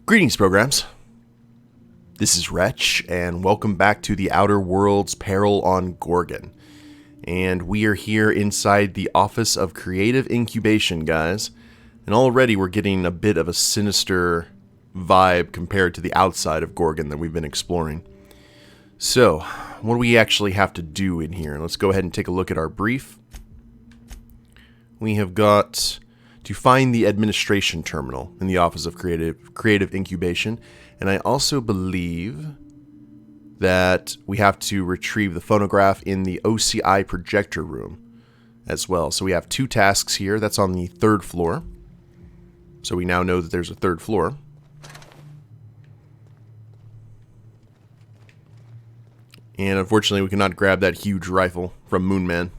Greetings, programs. This is Wretch, and welcome back to the Outer Worlds Peril on Gorgon. And we are here inside the Office of Creative Incubation, guys. And already we're getting a bit of a sinister vibe compared to the outside of Gorgon that we've been exploring. So, what do we actually have to do in here? Let's go ahead and take a look at our brief. We have got to find the administration terminal in the Office of Creative Incubation, and I also believe that we have to retrieve the phonograph in the OCI projector room as well. So we have two tasks here. That's on the third floor. So we now know that there's a third floor. And unfortunately, we cannot grab that huge rifle from Moonman.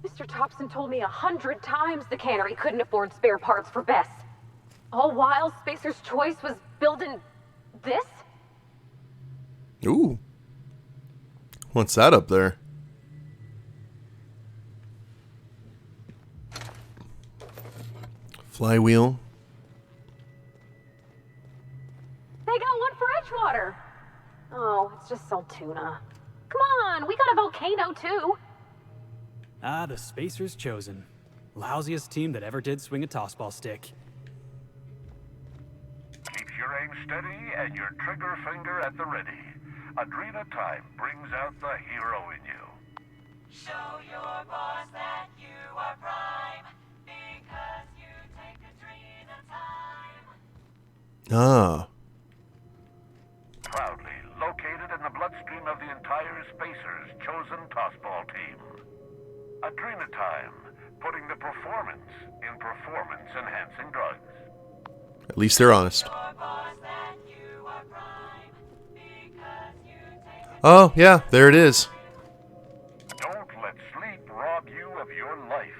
Mr. Thompson told me 100 times the cannery couldn't afford spare parts for Bess. All while Spacer's Choice was building this? Ooh. What's that up there? Flywheel. They got one for Edgewater. Oh, it's just salt tuna. Come on, we got a volcano too. Ah, the Spacer's chosen. Lousiest team that ever did swing a tossball stick. Keeps your aim steady and your trigger finger at the ready. Adrena time brings out the hero in you. Show your boss that you are prime, because you take Adrena time. Ah. Proudly located in the bloodstream of the entire Spacers chosen tossball team. Adrena time, putting the performance in performance-enhancing drugs. At least they're honest. Oh, yeah, there it is. Don't let sleep rob you of your life.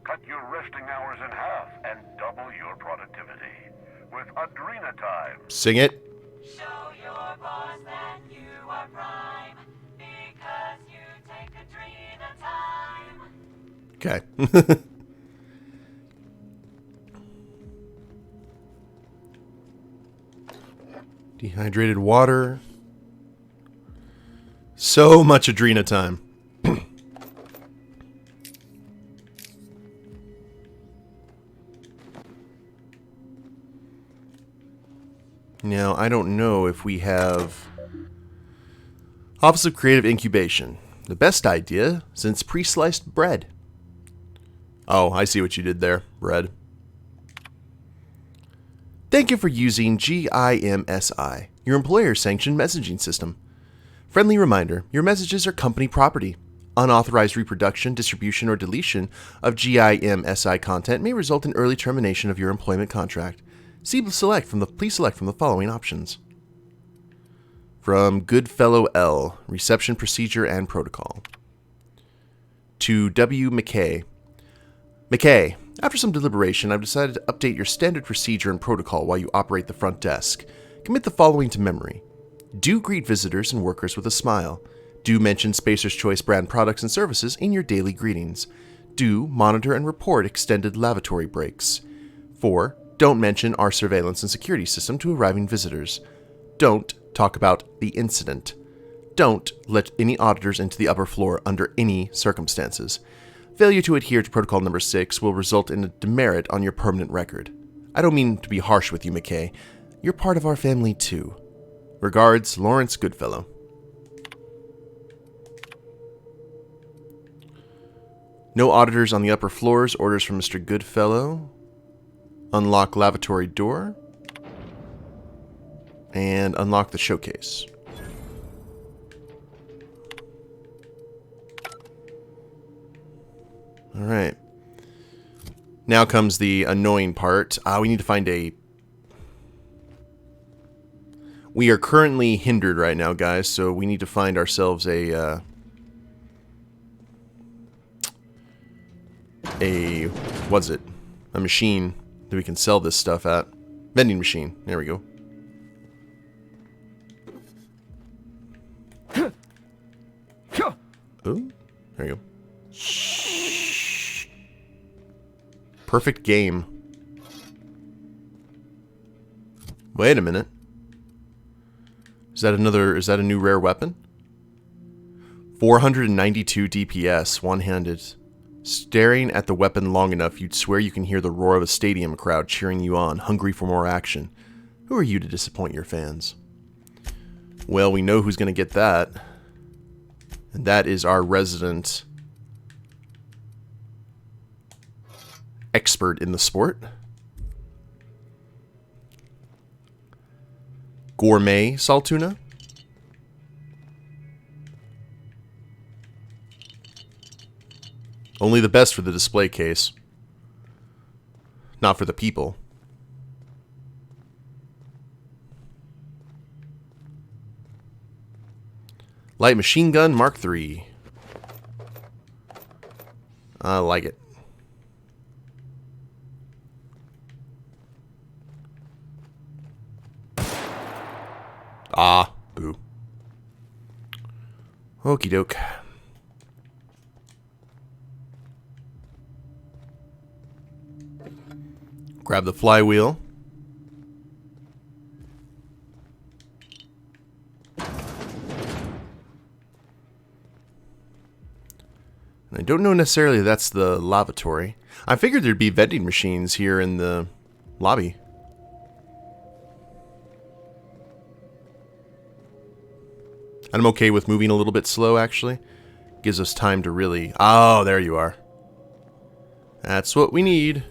Cut your resting hours in half and double your productivity with Adrena time. Sing it. Show your boss that you are prime, because you take Adrena time. Okay. Dehydrated water. So much Adrena time. Now, I don't know if we have Office of Creative Incubation. The best idea since pre-sliced bread. Oh, I see what you did there, bread. Thank you for using GIMSI, your employer-sanctioned messaging system. Friendly reminder, your messages are company property. Unauthorized reproduction, distribution, or deletion of GIMSI content may result in early termination of your employment contract. Please select from the following options. From Goodfellow L, Reception Procedure and Protocol. To W. McKay. McKay, after some deliberation, I've decided to update your standard procedure and protocol while you operate the front desk. Commit the following to memory. Do greet visitors and workers with a smile. Do mention Spacer's Choice brand products and services in your daily greetings. Do monitor and report extended lavatory breaks. 4. Don't mention our surveillance and security system to arriving visitors. Don't talk about the incident. Don't let any auditors into the upper floor under any circumstances. Failure to adhere to protocol number 6 will result in a demerit on your permanent record. I don't mean to be harsh with you, McKay. You're part of our family too. Regards, Lawrence Goodfellow. No auditors on the upper floors. Orders from Mr. Goodfellow. Unlock lavatory door. And unlock the showcase. Alright. Now comes the annoying part. We need to find a... We are currently hindered right now, guys, so we need to find ourselves a what's it? A machine that we can sell this stuff at. Vending machine. There we go. Oh, there you go. Perfect game. Wait a minute. Is that a new rare weapon? 492 DPS, one-handed. Staring at the weapon long enough, you'd swear you can hear the roar of a stadium crowd cheering you on, hungry for more action. Who are you to disappoint your fans? Well, we know who's going to get that. And that is our resident expert in the sport. Gourmet Saltuna. Only the best for the display case. Not for the people. Light machine gun Mark III. I like it. Ah, boo. Okie doke. Grab the flywheel. I don't know necessarily that's the lavatory. I figured there'd be vending machines here in the lobby. And I'm okay with moving a little bit slow, actually. Gives us time to really... Oh, there you are. That's what we need.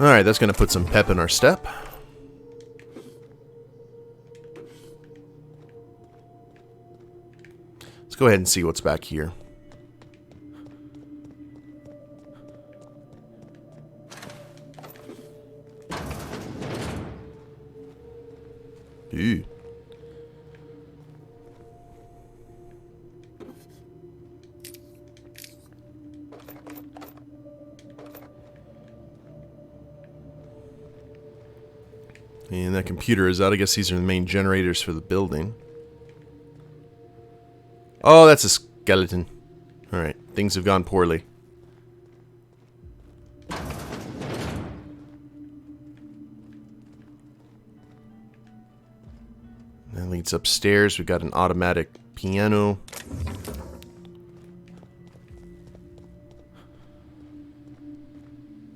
Alright, that's going to put some pep in our step. Let's go ahead and see what's back here. Ooh. And that computer is out. I guess these are the main generators for the building. Oh, that's a skeleton. Alright, things have gone poorly. That leads upstairs. We've got an automatic piano.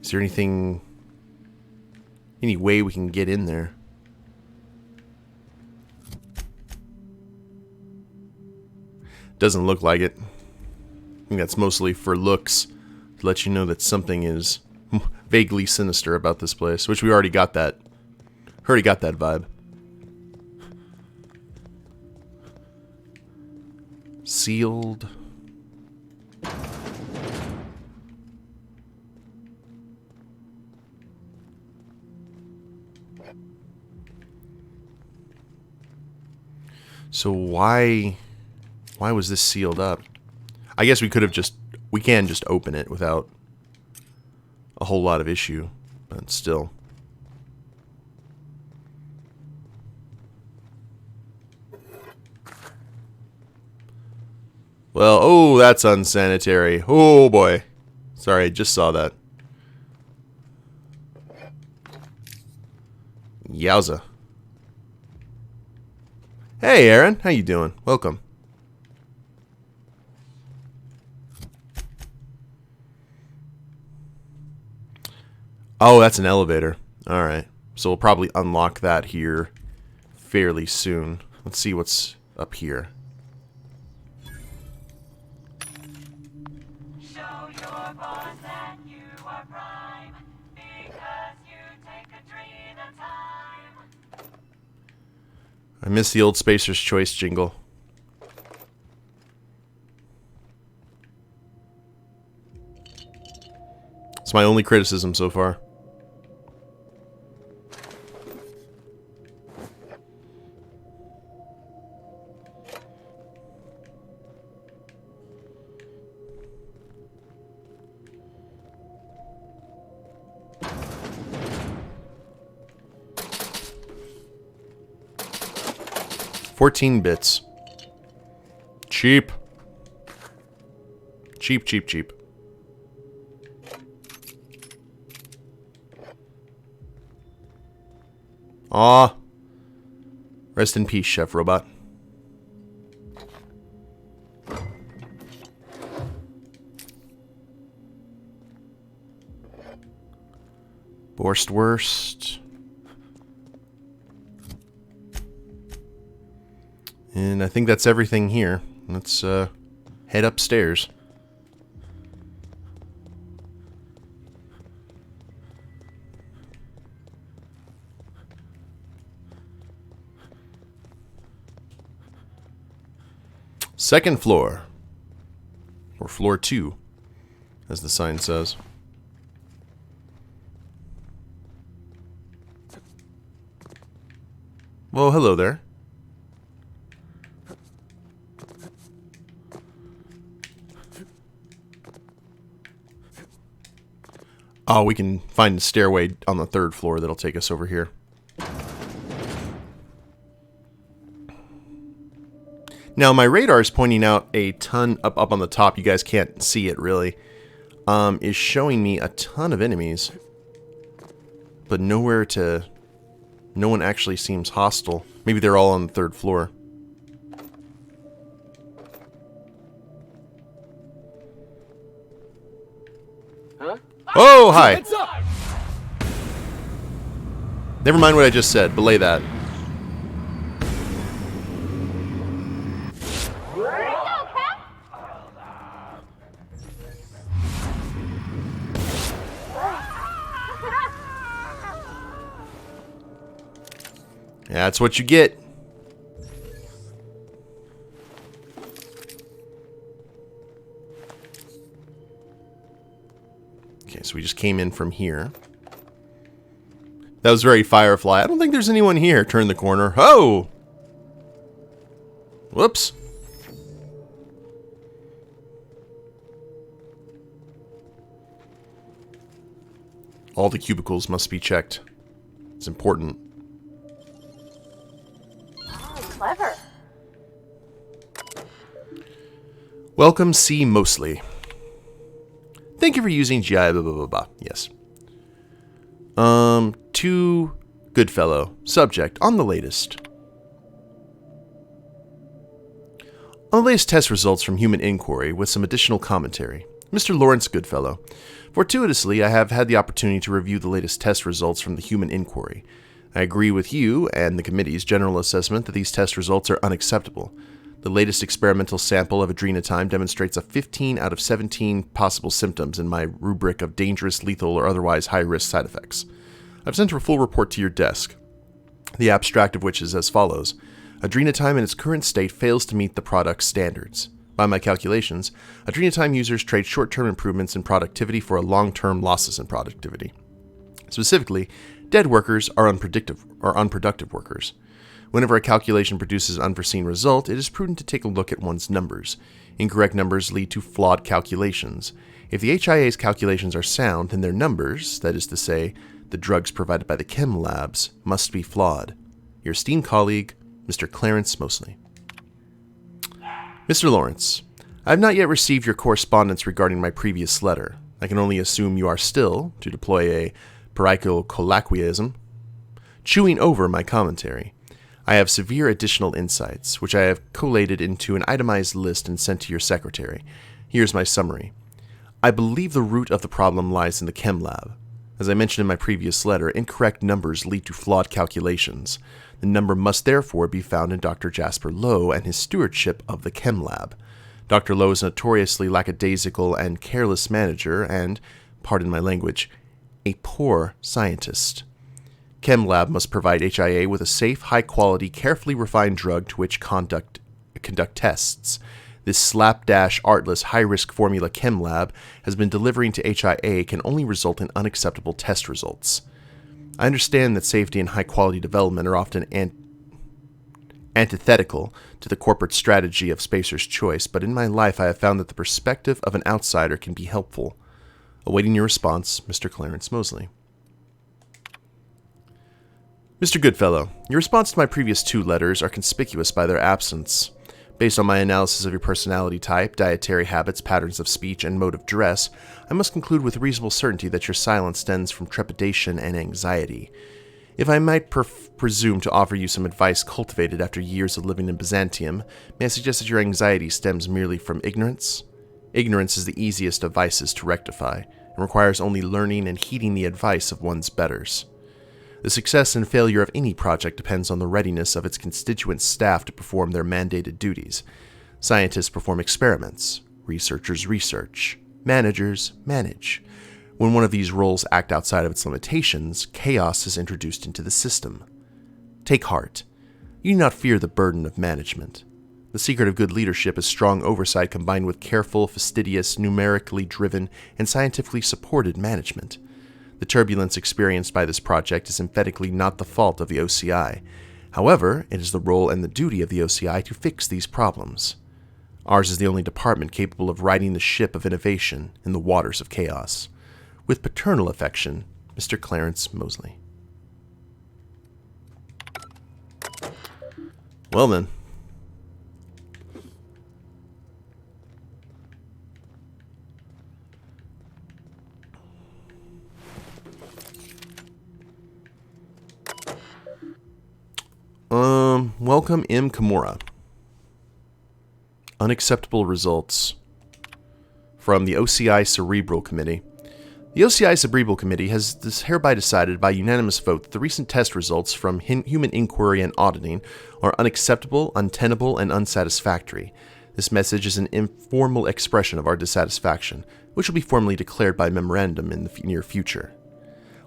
Is there anything... any way we can get in there? Doesn't look like it. I think that's mostly for looks, to let you know that something is vaguely sinister about this place, which we already got that. Already got that vibe. Sealed. So why was this sealed up? I guess we could have just... we can just open it without a whole lot of issue, but still. Well, oh, that's unsanitary. Oh boy. Sorry, I just saw that. Yowza. Hey, Aaron. How you doing? Welcome. Oh, that's an elevator. Alright. So we'll probably unlock that here fairly soon. Let's see what's up here. Show your boss that you are prime, because you take a dream at a time. I miss the old Spacer's Choice jingle. It's my only criticism so far. $14. Cheap. Cheap, cheap, cheap. Aw. Rest in peace, Chef Robot. Worst. And I think that's everything here. Let's head upstairs. Second floor. Or floor 2, as the sign says. Well, hello there. Oh, we can find a stairway on the 3rd floor that'll take us over here. Now, my radar is pointing out a ton up on the top. You guys can't see it, really. Is showing me a ton of enemies. But nowhere to... No one actually seems hostile. Maybe they're all on the 3rd floor. Huh? Oh, hi! Never mind what I just said. Belay that. That's what you get. Okay, so we just came in from here. That was very Firefly. I don't think there's anyone here. Turn the corner. Oh! Whoops. All the cubicles must be checked. It's important. Clever. Welcome, C. Mostly. Thank you for using GI blah blah blah blah. Yes. To Goodfellow. Subject, on the latest. On the latest test results from Human Inquiry with some additional commentary. Mr. Lawrence Goodfellow. Fortuitously, I have had the opportunity to review the latest test results from the Human Inquiry. I agree with you and the committee's general assessment that these test results are unacceptable. The latest experimental sample of adrenotime demonstrates a 15 out of 17 possible symptoms in my rubric of dangerous, lethal, or otherwise high-risk side effects. I've sent a full report to your desk, the abstract of which is as follows. Adrenotime in its current state fails to meet the product's standards. By my calculations, adrenotime users trade short-term improvements in productivity for long-term losses in productivity. Specifically, dead workers are unproductive workers. Whenever a calculation produces an unforeseen result, it is prudent to take a look at one's numbers. Incorrect numbers lead to flawed calculations. If the HIA's calculations are sound, then their numbers, that is to say, the drugs provided by the chem labs, must be flawed. Your esteemed colleague, Mr. Clarence Mosley. Mr. Lawrence, I have not yet received your correspondence regarding my previous letter. I can only assume you are still, to deploy a perico colloquialism, chewing over my commentary. I have severe additional insights, which I have collated into an itemized list and sent to your secretary. Here's my summary. I believe the root of the problem lies in the chem lab. As I mentioned in my previous letter, incorrect numbers lead to flawed calculations. The number must therefore be found in Dr. Jasper Lowe and his stewardship of the chem lab. Dr. Lowe is a notoriously lackadaisical and careless manager and, pardon my language, a poor scientist. ChemLab must provide HIA with a safe, high-quality, carefully refined drug to which conduct tests. This slapdash, artless, high-risk formula ChemLab has been delivering to HIA can only result in unacceptable test results. I understand that safety and high-quality development are often antithetical to the corporate strategy of Spacer's Choice, but in my life I have found that the perspective of an outsider can be helpful. Awaiting your response, Mr. Clarence Mosley. Mr. Goodfellow, your response to my previous 2 letters are conspicuous by their absence. Based on my analysis of your personality type, dietary habits, patterns of speech, and mode of dress, I must conclude with reasonable certainty that your silence stems from trepidation and anxiety. If I might presume to offer you some advice cultivated after years of living in Byzantium, may I suggest that your anxiety stems merely from ignorance? Ignorance is the easiest of vices to rectify, and requires only learning and heeding the advice of one's betters. The success and failure of any project depends on the readiness of its constituent staff to perform their mandated duties. Scientists perform experiments, researchers research, managers manage. When one of these roles act outside of its limitations, chaos is introduced into the system. Take heart. You do not fear the burden of management. The secret of good leadership is strong oversight combined with careful, fastidious, numerically driven, and scientifically supported management. The turbulence experienced by this project is emphatically not the fault of the OCI. However, it is the role and the duty of the OCI to fix these problems. Ours is the only department capable of riding the ship of innovation in the waters of chaos. With paternal affection, Mr. Clarence Mosley. Well then. Welcome M. Kimura. Unacceptable results from the OCI Cerebral Committee. The OCI Cerebral Committee has hereby decided by unanimous vote that the recent test results from human inquiry and auditing are unacceptable, untenable, and unsatisfactory. This message is an informal expression of our dissatisfaction, which will be formally declared by memorandum in the near future.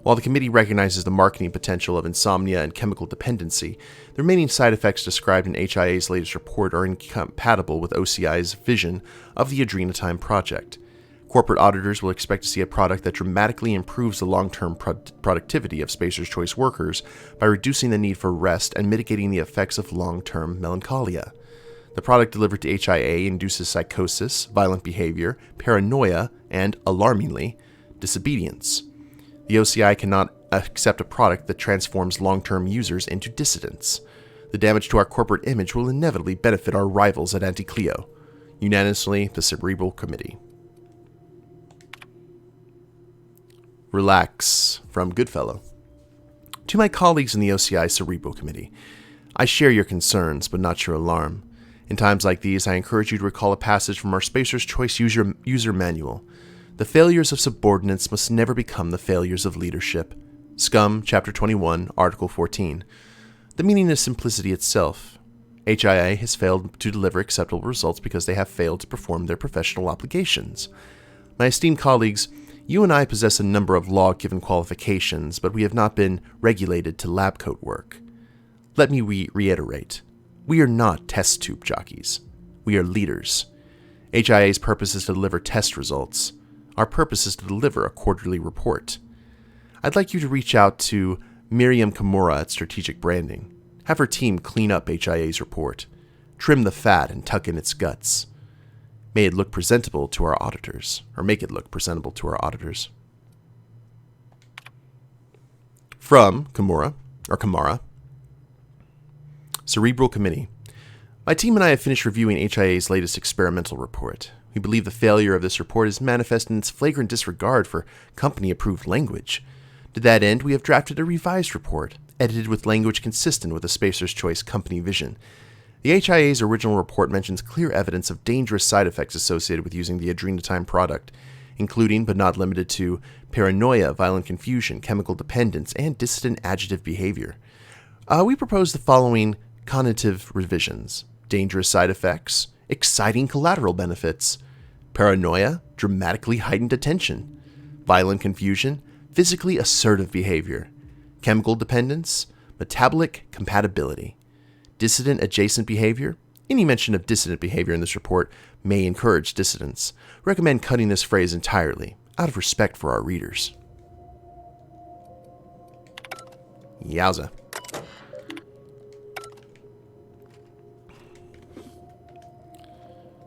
While the committee recognizes the marketing potential of insomnia and chemical dependency, the remaining side effects described in HIA's latest report are incompatible with OCI's vision of the Adrenatime project. Corporate auditors will expect to see a product that dramatically improves the long-term productivity of Spacer's Choice workers by reducing the need for rest and mitigating the effects of long-term melancholia. The product delivered to HIA induces psychosis, violent behavior, paranoia, and, alarmingly, disobedience. The OCI cannot accept a product that transforms long-term users into dissidents. The damage to our corporate image will inevitably benefit our rivals at Anti-Clio. Unanimously, the Cerebral Committee. Relax, from Goodfellow. To my colleagues in the OCI Cerebral Committee, I share your concerns, but not your alarm. In times like these, I encourage you to recall a passage from our Spacer's Choice user manual. The failures of subordinates must never become the failures of leadership. Scum, Chapter 21, Article 14. The meaning is simplicity itself. HIA has failed to deliver acceptable results because they have failed to perform their professional obligations. My esteemed colleagues, you and I possess a number of law-given qualifications, but we have not been regulated to lab coat work. Let me reiterate. We are not test tube jockeys. We are leaders. HIA's purpose is to deliver test results. Our purpose is to deliver a quarterly report. I'd like you to reach out to Miriam Kimura at Strategic Branding. Have her team clean up HIA's report. Trim the fat and tuck in its guts. May it look presentable to our auditors, or make it look presentable to our auditors. From Kimura, Cerebral Committee. My team and I have finished reviewing HIA's latest experimental report. We believe the failure of this report is manifest in its flagrant disregard for company-approved language. To that end, we have drafted a revised report, edited with language consistent with the Spacer's Choice company vision. The HIA's original report mentions clear evidence of dangerous side effects associated with using the Adrenatime product, including, but not limited to, paranoia, violent confusion, chemical dependence, and dissident agitative behavior. We propose the following cognitive revisions: dangerous side effects, exciting collateral benefits, paranoia, dramatically heightened attention, violent confusion, physically assertive behavior, chemical dependence, metabolic compatibility, dissident adjacent behavior. Any mention of dissident behavior in this report may encourage dissidence. Recommend cutting this phrase entirely, out of respect for our readers. Yowza.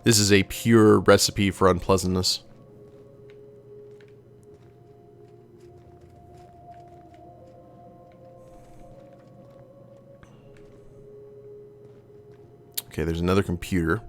This is a pure recipe for unpleasantness. Okay, there's another computer.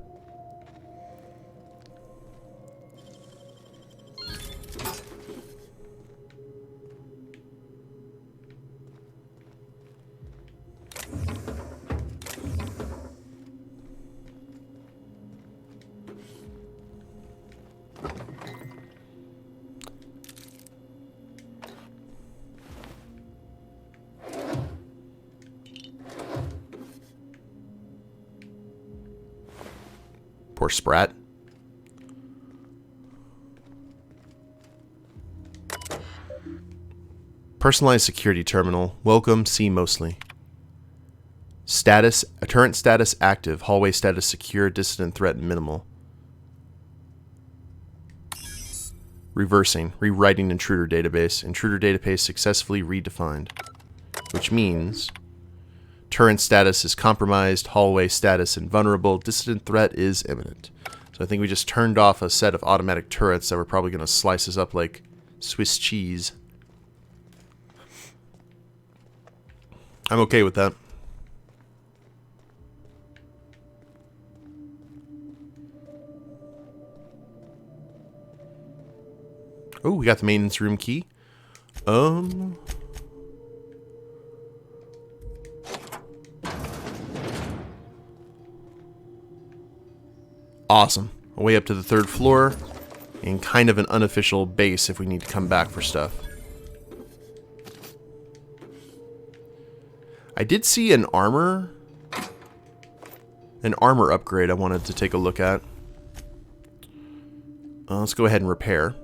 Poor Sprat. Personalized security terminal. Welcome, see mostly. Status, turret status active. Hallway status secure. Dissident threat minimal. Reversing. Rewriting intruder database. Intruder database successfully redefined. Which means turret status is compromised. Hallway status invulnerable. Dissident threat is imminent. So I think we just turned off a set of automatic turrets that were probably going to slice us up like Swiss cheese. I'm okay with that. Oh, we got the maintenance room key. Awesome. Way up to the 3rd floor. And kind of an unofficial base if we need to come back for stuff. I did see an armor upgrade I wanted to take a look at. Let's go ahead and repair.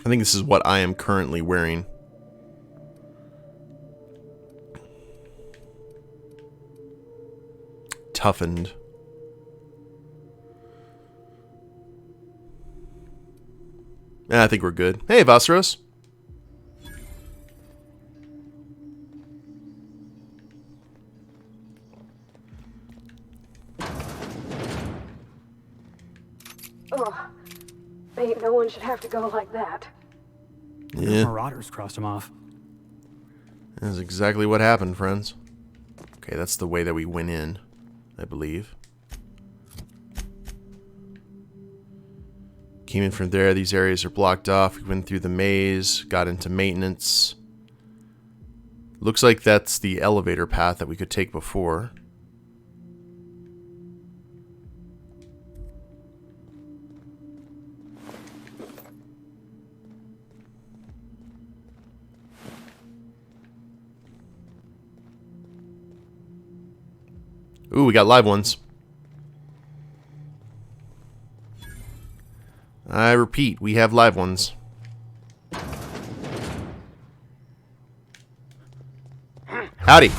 I think this is what I am currently wearing. Toughened. I think we're good. Hey, Vasros. Ugh. Ain't no one should have to go like that. Yeah. Marauders crossed him off. That's exactly what happened, friends. Okay, that's the way that we went in, I believe. Came in from there. These areas are blocked off. We went through the maze, got into maintenance. Looks like that's the elevator path that we could take before. Ooh, we got live ones. I repeat, we have live ones. Howdy.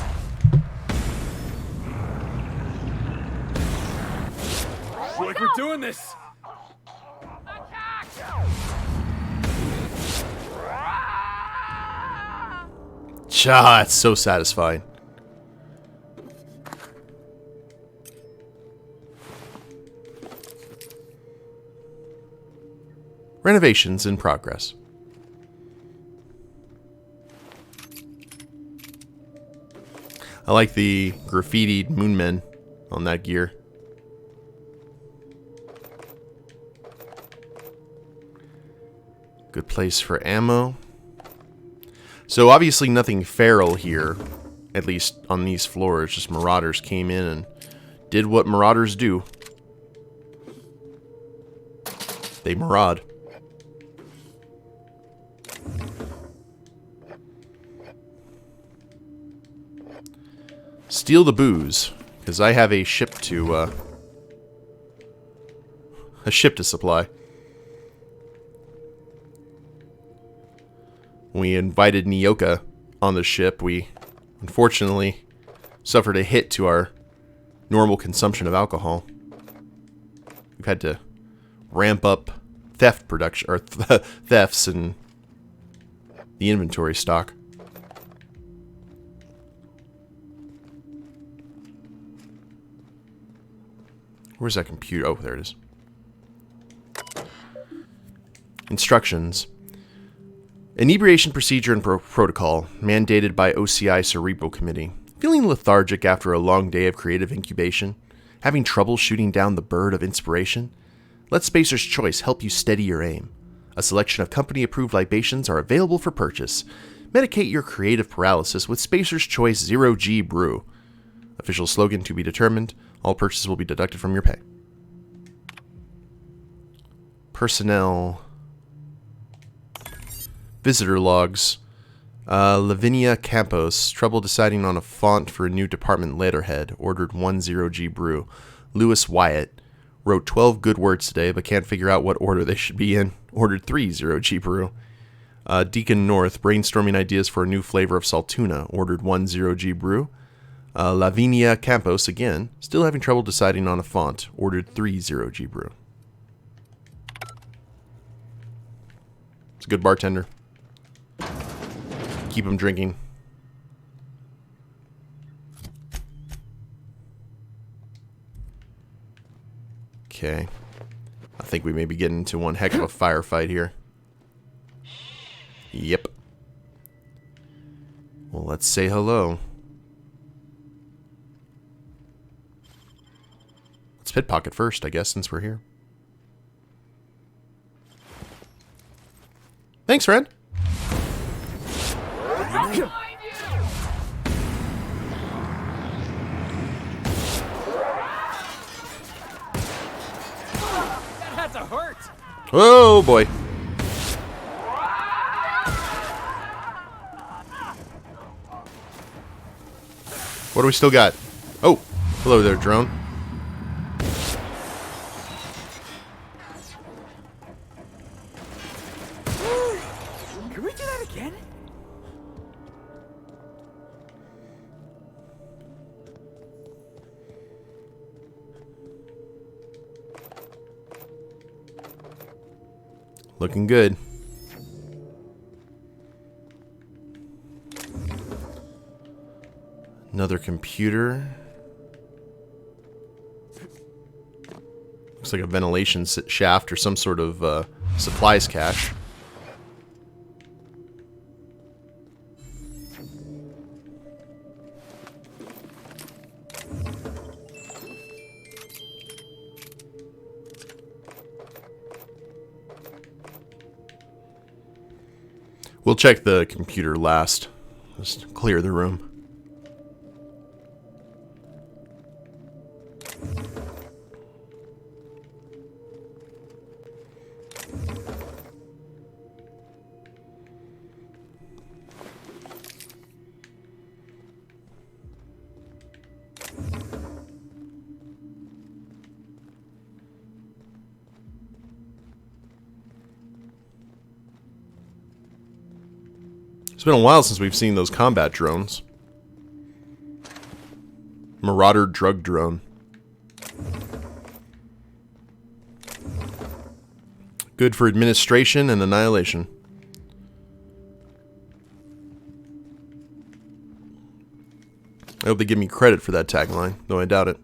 Like we're doing this. Cha, it's so satisfying. Renovations in progress. I like the graffitied moonmen on that gear. Good place for ammo. So obviously nothing feral here, at least on these floors. Just marauders came in and did what marauders do. They maraud. Steal the booze, because I have a ship to supply. When we invited Nyoka on the ship, we unfortunately suffered a hit to our normal consumption of alcohol. We've had to ramp up theft production, or thefts in the inventory stock. Where's that computer? Oh, there it is. Instructions. Inebriation procedure and protocol, mandated by OCI Cerebral Committee. Feeling lethargic after a long day of creative incubation? Having trouble shooting down the bird of inspiration? Let Spacer's Choice help you steady your aim. A selection of company-approved libations are available for purchase. Medicate your creative paralysis with Spacer's Choice Zero G Brew. Official slogan to be determined. All purchases will be deducted from your pay. Personnel. Visitor logs. Lavinia Campos. Trouble deciding on a font for a new department letterhead. Ordered 10G brew. Lewis Wyatt. Wrote 12 good words today, but can't figure out what order they should be in. Ordered 30G brew. Deacon North. Brainstorming ideas for a new flavor of saltuna. Ordered 10G brew. Lavinia Campos, again, still having trouble deciding on a font. Ordered 30G brew. It's a good bartender. Keep him drinking. Okay. I think we may be getting into one heck of a firefight here. Yep. Well, let's say hello. Let's pickpocket first, I guess, since we're here. Thanks, friend. That had to hurt. Oh boy. What do we still got? Oh, hello there, drone. Can we do that again? Looking good. Another computer. Looks like a ventilation shaft or some sort of supplies cache. We'll check the computer last. Just clear the room. It's been a while since we've seen those combat drones. Marauder drug drone. Good for administration and annihilation. I hope they give me credit for that tagline, though I doubt it.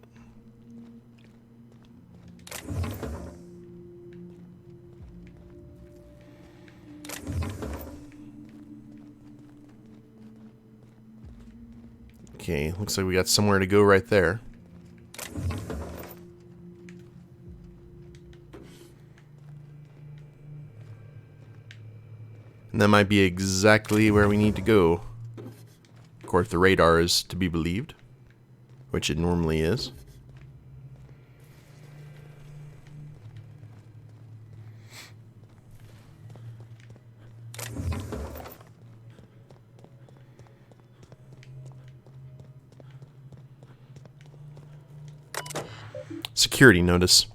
Okay, looks like we got somewhere to go right there. And that might be exactly where we need to go. Of course, the radar is to be believed, which it normally is. Security notice.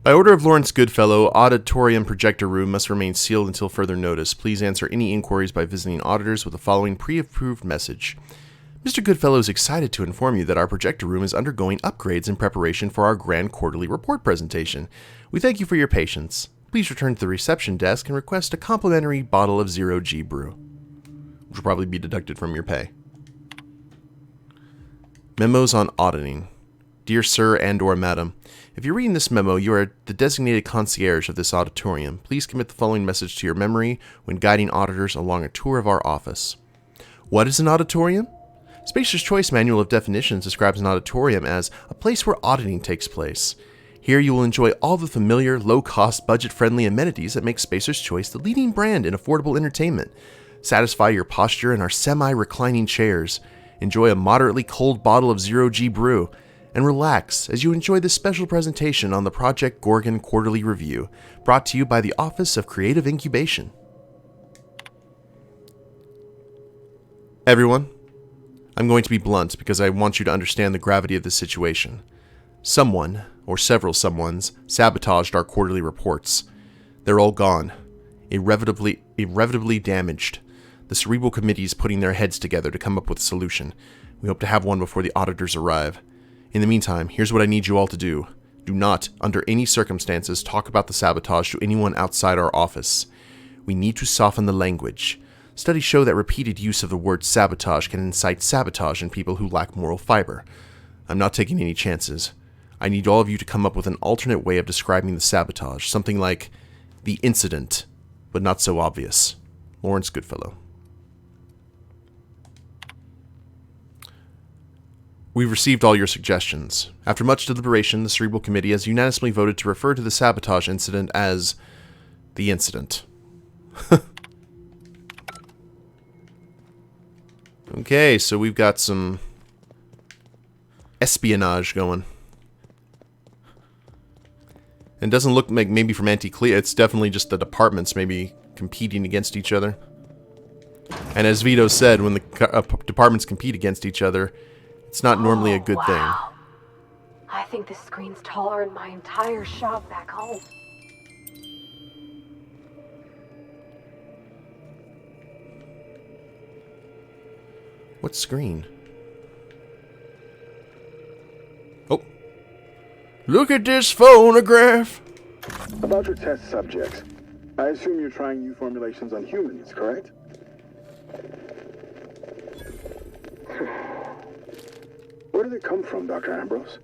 By order of Lawrence Goodfellow, auditorium projector room must remain sealed until further notice. Please answer any inquiries by visiting auditors with the following pre-approved message. Mr. Goodfellow is excited to inform you that our projector room is undergoing upgrades in preparation for our grand quarterly report presentation. We thank you for your patience. Please return to the reception desk and request a complimentary bottle of 0G brew, which will probably be deducted from your pay. Memos on auditing. Dear Sir and or Madam, if you're reading this memo, you are the designated concierge of this auditorium. Please commit the following message to your memory when guiding auditors along a tour of our office. What is an auditorium? Spacer's Choice Manual of Definitions describes an auditorium as a place where auditing takes place. Here you will enjoy all the familiar, low-cost, budget-friendly amenities that make Spacer's Choice the leading brand in affordable entertainment. Satisfy your posture in our semi-reclining chairs. Enjoy a moderately cold bottle of 0G brew. and relax as you enjoy this special presentation on the Project Gorgon Quarterly Review, brought to you by the Office of Creative Incubation. Everyone, I'm going to be blunt because I want you to understand the gravity of this situation. Someone, or several someones, sabotaged our quarterly reports. They're all gone. Irrevotably damaged. The Cerebral Committee is putting their heads together to come up with a solution. We hope to have one before the auditors arrive. In the meantime, here's what I need you all to do. Do not, under any circumstances, talk about the sabotage to anyone outside our office. We need to soften the language. Studies show that repeated use of the word sabotage can incite sabotage in people who lack moral fiber. I'm not taking any chances. I need all of you to come up with an alternate way of describing the sabotage, something like the incident, but not so obvious. Lawrence Goodfellow. We've received all your suggestions. After much deliberation, the Cerebral Committee has unanimously voted to refer to the sabotage incident as the incident. Okay, so we've got some espionage going. And it doesn't look like maybe from Anti-Clea, it's definitely just the departments maybe competing against each other. And as Vito said, when the departments compete against each other, it's not normally a good thing. I think this screen's taller than my entire shop back home. What screen? Oh. Look at this phonograph! About your test subjects, I assume you're trying new formulations on humans, correct? Where do they come from, Dr. Ambrose?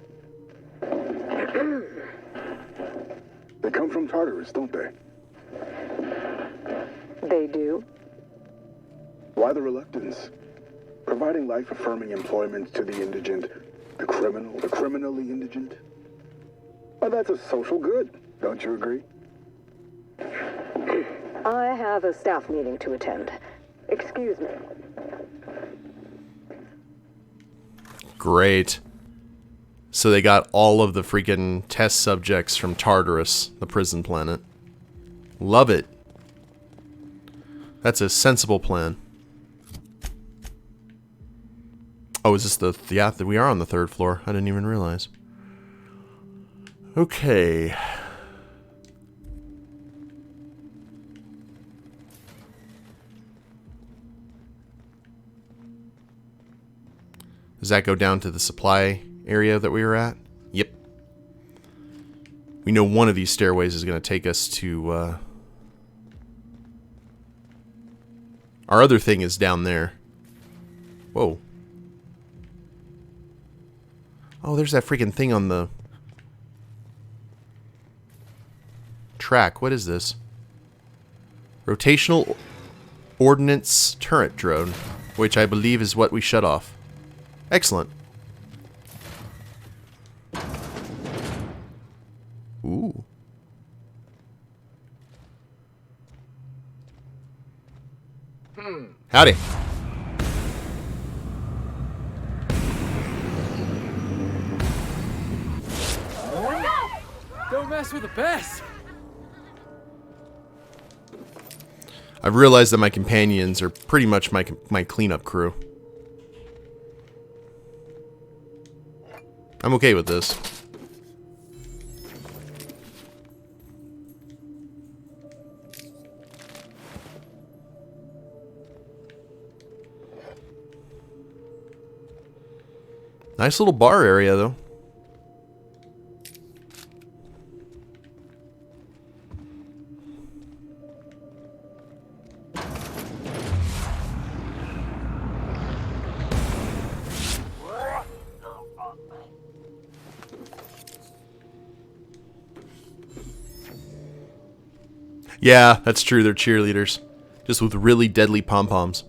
They come from Tartarus, don't they? They do? Why the reluctance? Providing life-affirming employment to the indigent, the criminally indigent? Well, that's a social good, don't you agree? I have a staff meeting to attend. Excuse me. Great. So they got all of the freaking test subjects from Tartarus, the prison planet. Love it. That's a sensible plan. Oh, is this the... Yeah, we are on the 3rd floor. I didn't even realize. Okay. Does that go down to the supply area that we were at? Yep. We know one of these stairways is going to take us to... Our other thing is down there. Whoa. Oh, there's that freaking thing on the track. What is this? Rotational Ordnance Turret Drone, which I believe is what we shut off. Excellent. Ooh. Howdy. Don't mess with the best. I've realized that my companions are pretty much my cleanup crew. I'm okay with this. Nice little bar area, though. Yeah, that's true. They're cheerleaders. Just with really deadly pom-poms.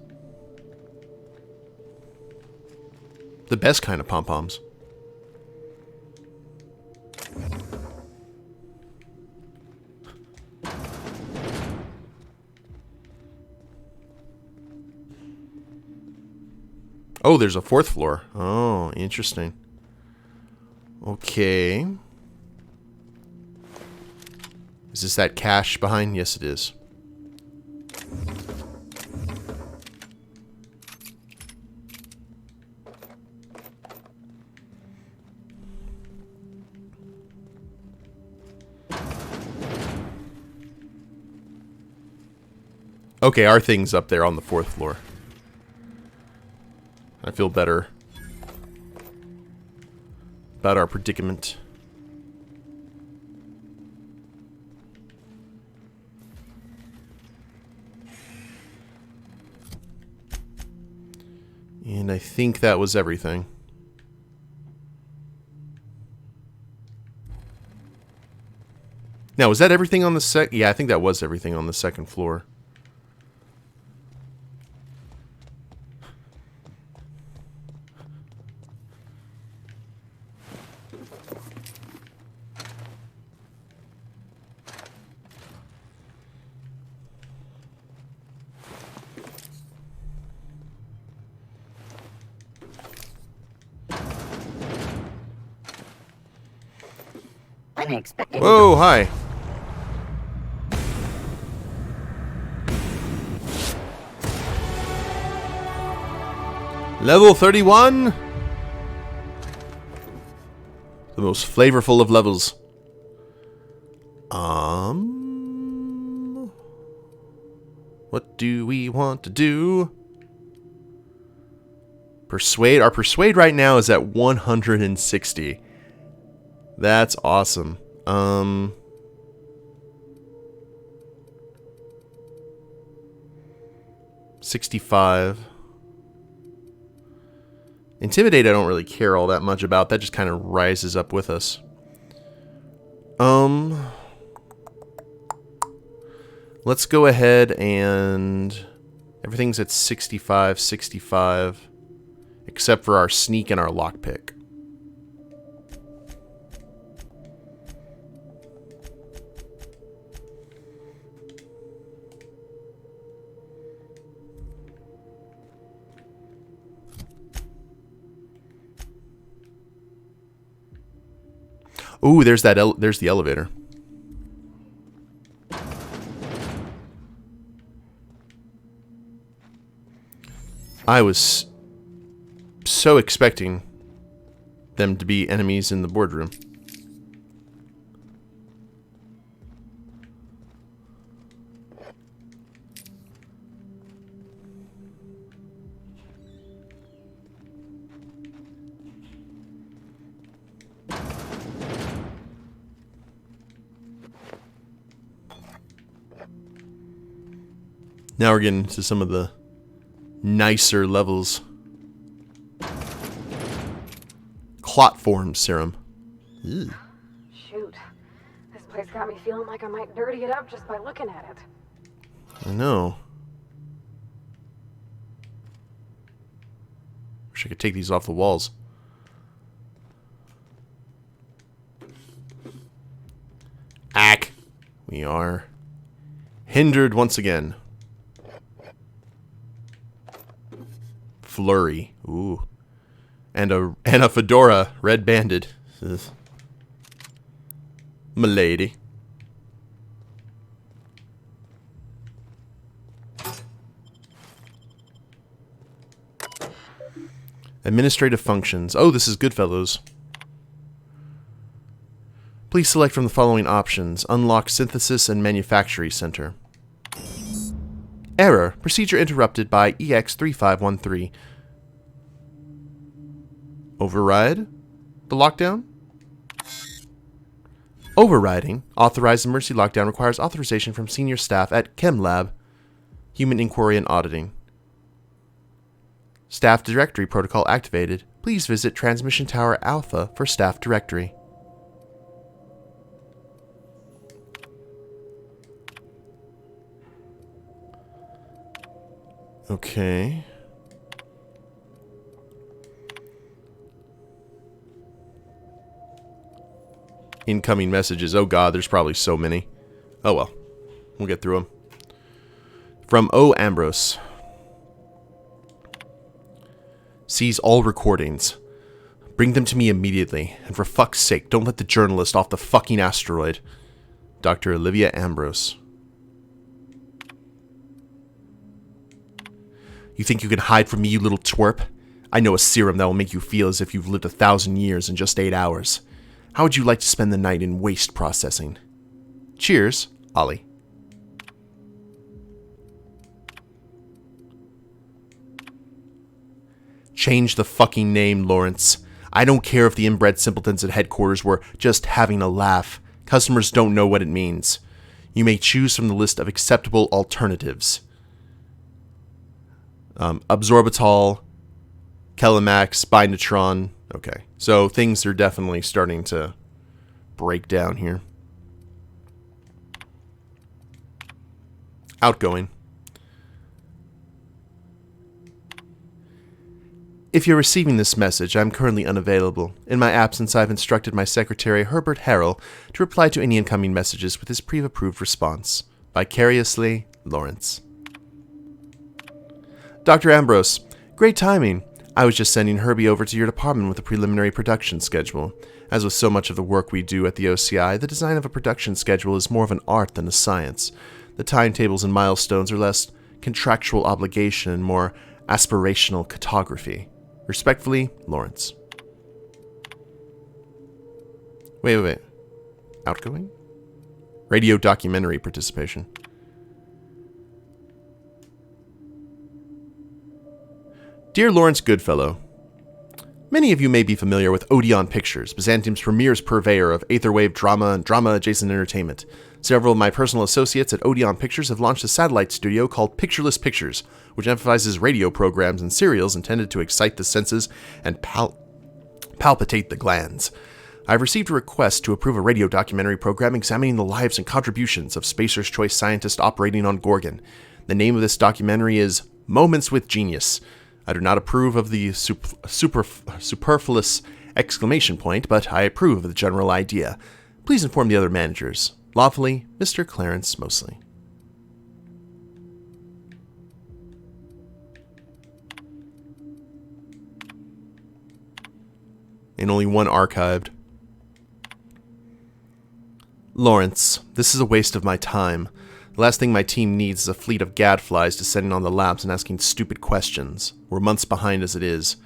The best kind of pom-poms. Oh, there's a 4th floor. Oh, interesting. Okay. Is this that cache behind? Yes, it is. Okay, our thing's up there on the 4th floor. I feel better about our predicament. And I think that was everything. Now, was that everything on the Yeah, I think that was everything on the 2nd floor. Unexpected. Whoa, hi. Level 31. The most flavorful of levels. What do we want to do? Persuade. Our persuade right now is at 160. That's awesome. 65. Intimidate I don't really care all that much about. That just kind of rises up with us. Let's go ahead and... Everything's at 65, 65. Except for our sneak and our lockpick. Ooh, there's that. There's the elevator. I was so expecting them to be enemies in the boardroom. Now we're getting into some of the nicer levels. Clot form serum. Ew. Shoot. This place got me feeling like I might dirty it up just by looking at it. I know. Wish I could take these off the walls. Ack. We are hindered once again. Flurry. Ooh. And a fedora, red banded. Ugh. M'lady. Administrative functions. Oh, this is Goodfellows. Please select from the following options. Unlock Synthesis and Manufacturing Center. Error. Procedure interrupted by Ep.3. Override the lockdown? Overriding. Authorized emergency lockdown requires authorization from senior staff at Chem Lab, Human Inquiry and Auditing. Staff Directory Protocol activated. Please visit Transmission Tower Alpha for Staff Directory. Okay. Incoming messages. Oh god, there's probably so many. Oh well. We'll get through them. From O. Ambrose. Sees all recordings. Bring them to me immediately, and for fuck's sake, don't let the journalist off the fucking asteroid. Dr. Olivia Ambrose. You think you can hide from me, you little twerp? I know a serum that will make you feel as if you've lived 1,000 years in just 8 hours. How would you like to spend the night in waste processing? Cheers, Ollie. Change the fucking name, Lawrence. I don't care if the inbred simpletons at headquarters were just having a laugh. Customers don't know what it means. You may choose from the list of acceptable alternatives. Absorbitol, Kelemax, Binatron. Okay, so things are definitely starting to break down here. Outgoing. If you're receiving this message, I'm currently unavailable. In my absence, I've instructed my secretary, Herbert Peril, to reply to any incoming messages with his pre-approved response. Vicariously, Lawrence. Dr. Ambrose, great timing. I was just sending Herbie over to your department with a preliminary production schedule. As with so much of the work we do at the OCI, the design of a production schedule is more of an art than a science. The timetables and milestones are less contractual obligation and more aspirational cartography. Respectfully, Lawrence. Wait. Outgoing? Radio documentary participation. Dear Lawrence Goodfellow, many of you may be familiar with Odeon Pictures, Byzantium's premier purveyor of aetherwave drama and drama-adjacent entertainment. Several of my personal associates at Odeon Pictures have launched a satellite studio called Pictureless Pictures, which emphasizes radio programs and serials intended to excite the senses and palpitate the glands. I've received a request to approve a radio documentary program examining the lives and contributions of Spacer's Choice scientists operating on Gorgon. The name of this documentary is Moments with Genius. I do not approve of the superfluous exclamation point, but I approve of the general idea. Please inform the other managers. Lawfully, Mr. Clarence Mosley. And only one archived. Lawrence, this is a waste of my time. The last thing my team needs is a fleet of gadflies descending on the labs and asking stupid questions. We're months behind as it is.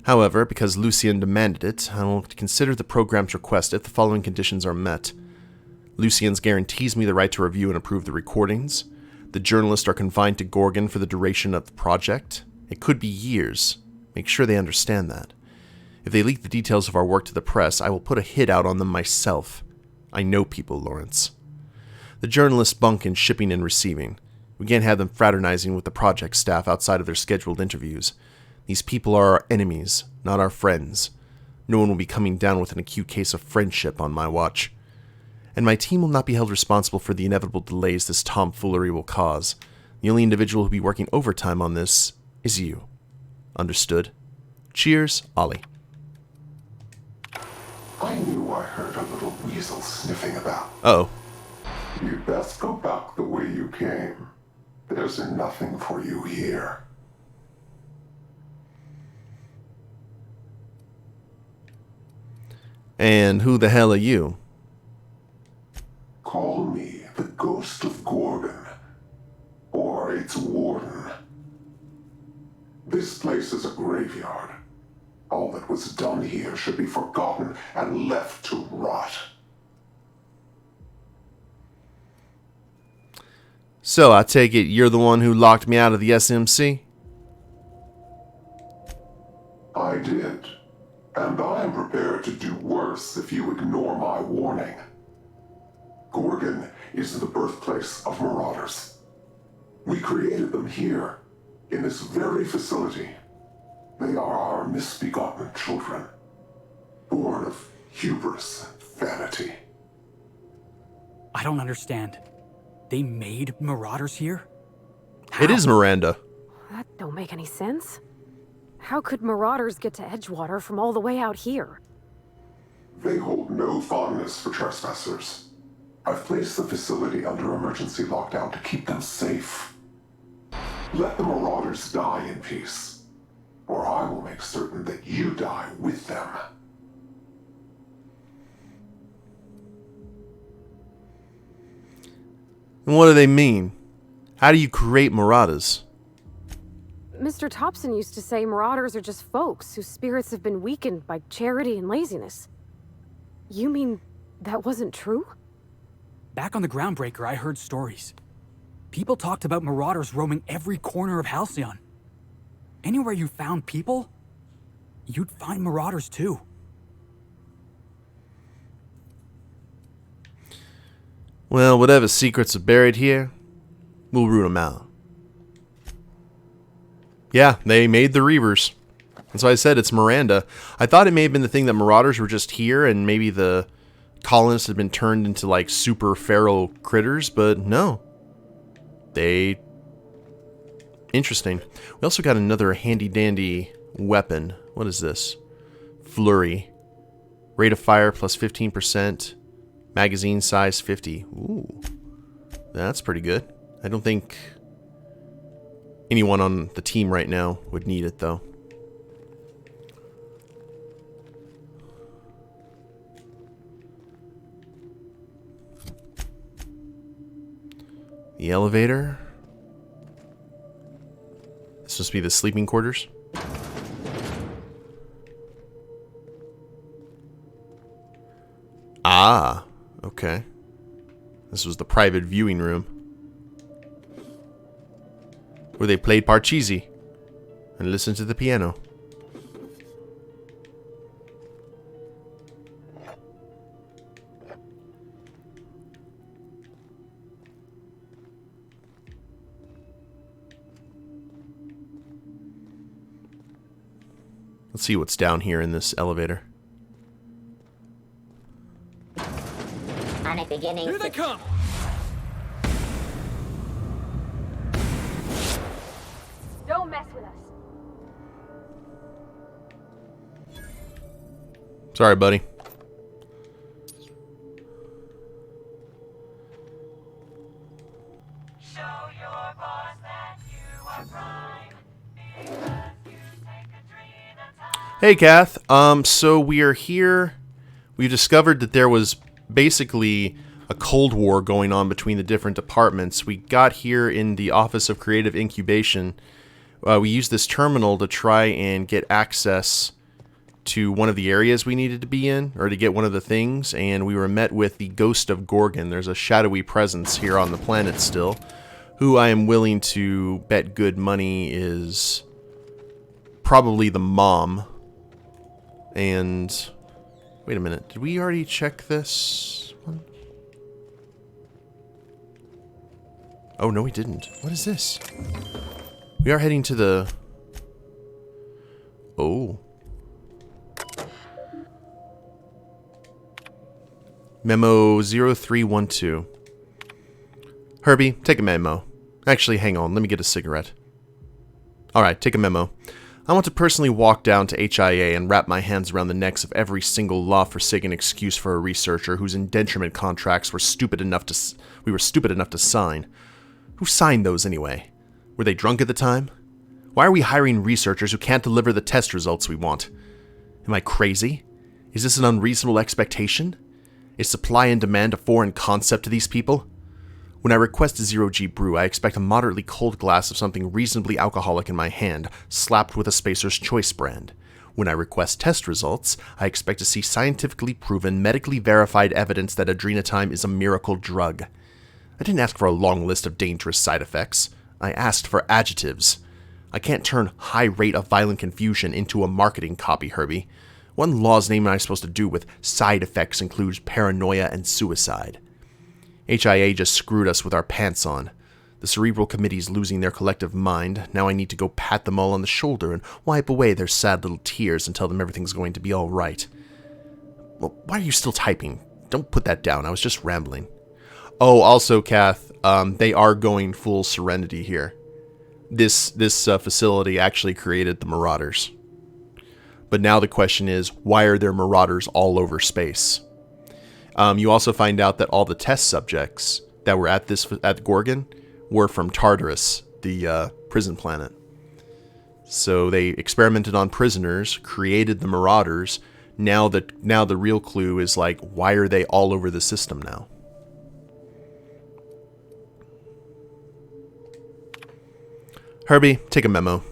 However, because Lucien demanded it, I will consider the program's request if the following conditions are met. Lucien's guarantees me the right to review and approve the recordings. The journalists are confined to Gorgon for the duration of the project. It could be years. Make sure they understand that. If they leak the details of our work to the press, I will put a hit out on them myself. I know people, Lawrence. The journalists bunk in shipping and receiving. We can't have them fraternizing with the project staff outside of their scheduled interviews. These people are our enemies, not our friends. No one will be coming down with an acute case of friendship on my watch. And my team will not be held responsible for the inevitable delays this tomfoolery will cause. The only individual who will be working overtime on this is you. Understood? Cheers, Ollie. I knew I heard a little weasel sniffing about. Oh. You'd best go back the way you came. There's nothing for you here. And who the hell are you? Call me the Ghost of Gorgon, or its warden. This place is a graveyard. All that was done here should be forgotten and left to rot. So, I take it you're the one who locked me out of the SMC? I did. And I am prepared to do worse if you ignore my warning. Gorgon is the birthplace of marauders. We created them here, in this very facility. They are our misbegotten children, born of hubris and vanity. I don't understand. They made marauders here? How? It is Miranda. That don't make any sense. How could marauders get to Edgewater from all the way out here? They hold no fondness for trespassers. I've placed the facility under emergency lockdown to keep them safe. Let the marauders die in peace. or I will make certain that you die with them. And what do they mean? How do you create marauders? Mr. Thompson used to say marauders are just folks whose spirits have been weakened by charity and laziness. You mean that wasn't true? Back on the Groundbreaker, I heard stories. People talked about marauders roaming every corner of Halcyon. Anywhere you found people, you'd find marauders too. Well, whatever secrets are buried here, we'll root them out. Yeah, they made the Reavers. That's why I said it's Miranda. I thought it may have been the thing that marauders were just here and maybe the colonists had been turned into like super feral critters, but no. Interesting. We also got another handy dandy weapon. What is this? Flurry. Rate of fire plus 15%. Magazine size 50. Ooh. That's pretty good. I don't think anyone on the team right now would need it though. The elevator. This must be the sleeping quarters. Ah, okay. This was the private viewing room, where they played Parcheesi and listened to the piano. Let's see what's down here in this elevator. On a beginning. Here they come! Don't mess with us. Sorry, buddy. Show your boss that you are prime, because you take a dream at a time. Hey, Kath. So we are here. We've discovered that there was basically a Cold War going on between the different departments. We got here in the Office of Creative Incubation. We used this terminal to try and get access to one of the areas we needed to be in, or to get one of the things, and we were met with the ghost of Gorgon. There's a shadowy presence here on the planet still, who I am willing to bet good money is probably the mom. And wait a minute, did we already check this one? Oh, no, we didn't. What is this? We are heading to the... Oh. Memo 0312. Herbie, take a memo. Actually, hang on. Let me get a cigarette. Alright, take a memo. I want to personally walk down to HIA and wrap my hands around the necks of every single law-forsaken excuse for a researcher whose indenturement contracts we were stupid enough to sign. Who signed those anyway? Were they drunk at the time? Why are we hiring researchers who can't deliver the test results we want? Am I crazy? Is this an unreasonable expectation? Is supply and demand a foreign concept to these people? When I request a 0G brew, I expect a moderately cold glass of something reasonably alcoholic in my hand, slapped with a Spacer's Choice brand. When I request test results, I expect to see scientifically proven, medically verified evidence that adrenatime is a miracle drug. I didn't ask for a long list of dangerous side effects. I asked for adjectives. I can't turn high rate of violent confusion into a marketing copy, Herbie. What in law's name am I supposed to do with side effects includes paranoia and suicide? HIA just screwed us with our pants on. The Cerebral Committee's losing their collective mind. Now I need to go pat them all on the shoulder and wipe away their sad little tears and tell them everything's going to be all right. Well, why are you still typing? Don't put that down. I was just rambling. Oh, also, Kath, they are going full Serenity here. This facility actually created the Marauders. But now the question is, why are there Marauders all over space? You also find out that all the test subjects that were at Gorgon were from Tartarus, the prison planet. So they experimented on prisoners, created the Marauders. Now the real clue is like, why are they all over the system now? Herbie, take a memo.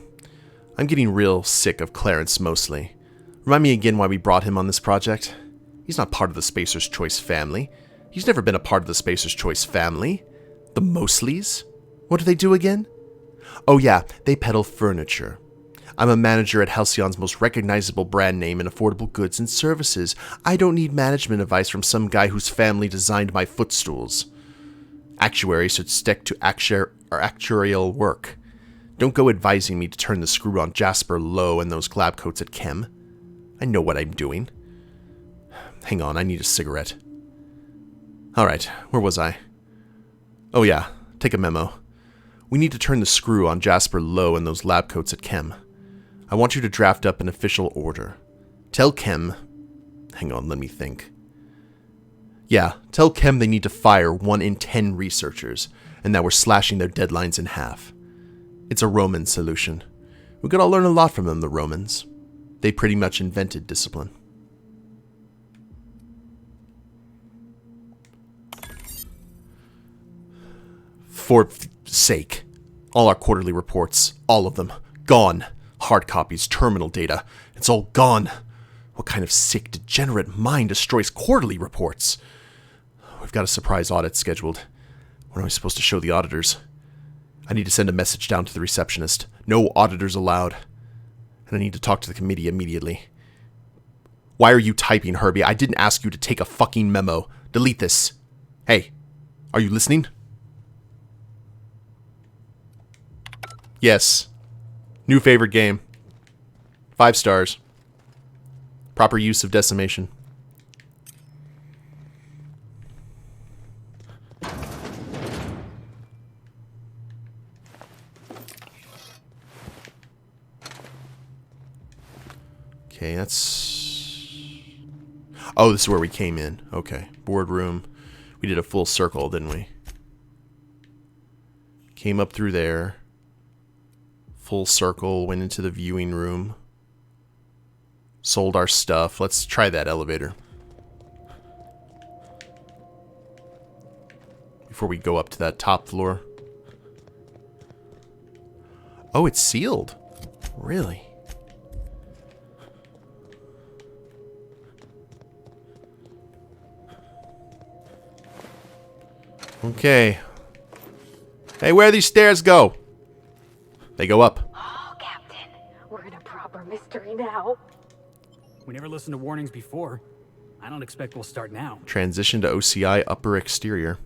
I'm getting real sick of Clarence Mosley. Remind me again why we brought him on this project. He's not part of the Spacer's Choice family. He's never been a part of the Spacer's Choice family. The Mosleys? What do they do again? Oh yeah, they peddle furniture. I'm a manager at Halcyon's most recognizable brand name in affordable goods and services. I don't need management advice from some guy whose family designed my footstools. Actuaries should stick to actuarial work. Don't go advising me to turn the screw on Jasper Lowe and those lab coats at Chem. I know what I'm doing. Hang on, I need a cigarette. Alright, where was I? Oh yeah, take a memo. We need to turn the screw on Jasper Lowe and those lab coats at Chem. I want you to draft up an official order. Tell Chem... Hang on, let me think. Yeah, tell Chem they need to fire 1 in 10 researchers, and that we're slashing their deadlines in half. It's a Roman solution. We could all learn a lot from them, the Romans. They pretty much invented discipline. For sake. All our quarterly reports, all of them, gone. Hard copies, terminal data, it's all gone. What kind of sick, degenerate mind destroys quarterly reports? We've got a surprise audit scheduled. What am I supposed to show the auditors? I need to send a message down to the receptionist. No auditors allowed. And I need to talk to the committee immediately. Why are you typing, Herbie? I didn't ask you to take a fucking memo. Delete this. Hey, are you listening? Yes. New favorite game. 5 stars. Proper use of decimation. Okay, that's... Oh, this is where we came in. Okay, boardroom. We did a full circle, didn't we? Came up through there. Full circle, went into the viewing room. Sold our stuff. Let's try that elevator. Before we go up to that top floor. Oh, it's sealed. Really? Okay. Hey, where these stairs go? They go up. Oh, Captain. We're in a proper mystery now. We never listened to warnings before. I don't expect we'll start now. Transition to OCI upper exterior.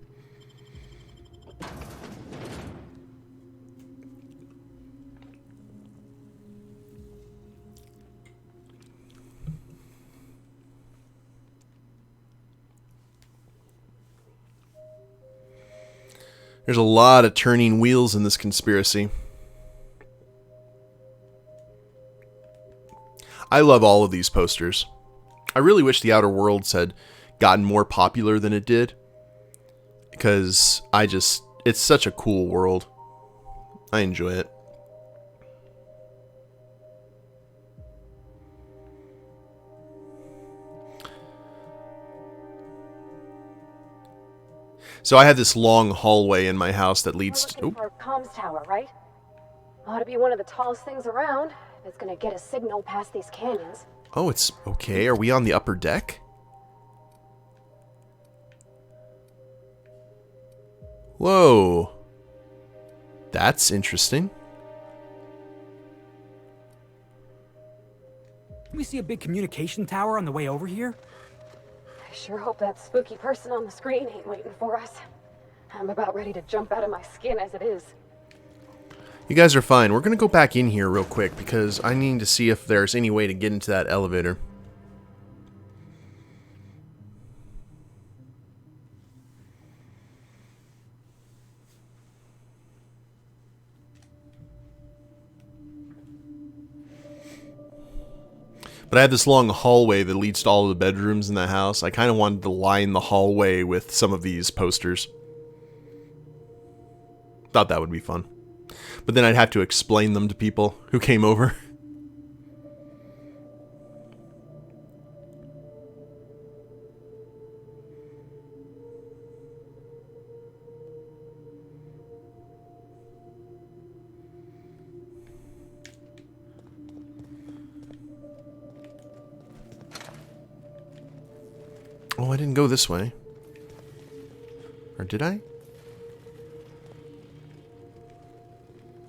There's a lot of turning wheels in this conspiracy. I love all of these posters. I really wish The Outer Worlds had gotten more popular than it did. Because it's such a cool world. I enjoy it. So I have this long hallway in my house that leads to... We're looking for a comms tower, right? Ought to be one of the tallest things around. It's gonna get a signal past these canyons. Oh, it's okay. Are we on the upper deck? Whoa. That's interesting. Can we see a big communication tower on the way over here? I sure hope that spooky person on the screen ain't waiting for us. I'm about ready to jump out of my skin as it is. You guys are fine. We're going to go back in here real quick because I need to see if there's any way to get into that elevator. But I have this long hallway that leads to all of the bedrooms in the house. I kind of wanted to line the hallway with some of these posters. Thought that would be fun. But then I'd have to explain them to people who came over. Oh, I didn't go this way. Or did I?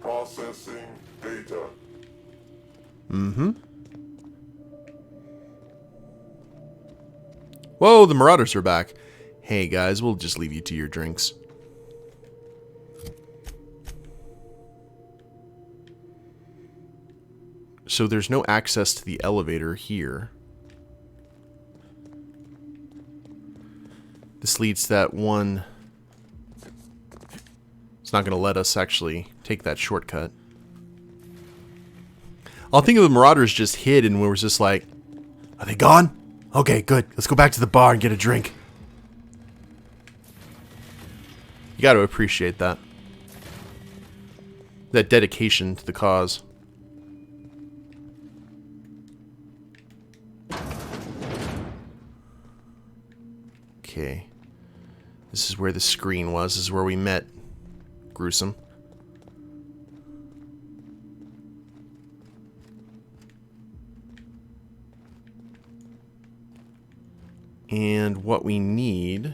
Processing data. Mm-hmm. Whoa, the Marauders are back. Hey, guys, we'll just leave you to your drinks. So there's no access to the elevator here. This leads to that one... It's not going to let us actually take that shortcut. I'll think of the Marauders just hid and we were just like, are they gone? Okay, good. Let's go back to the bar and get a drink. You got to appreciate that. That dedication to the cause. Okay. This is where the screen was. This is where we met. Gruesome. And what we need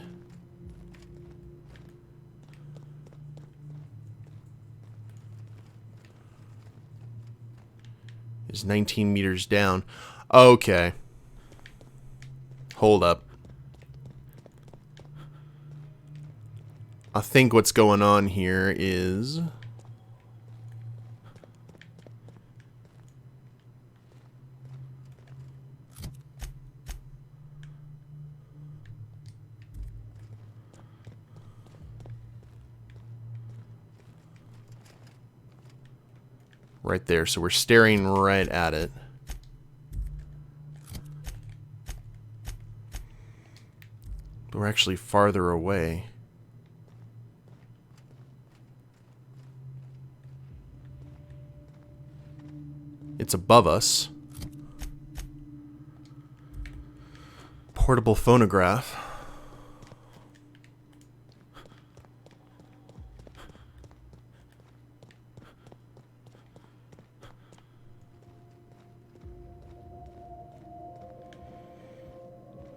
is 19 meters down. Okay. Hold up. I think what's going on here is... right there, so we're staring right at it. But we're actually farther away. It's above us. Portable phonograph.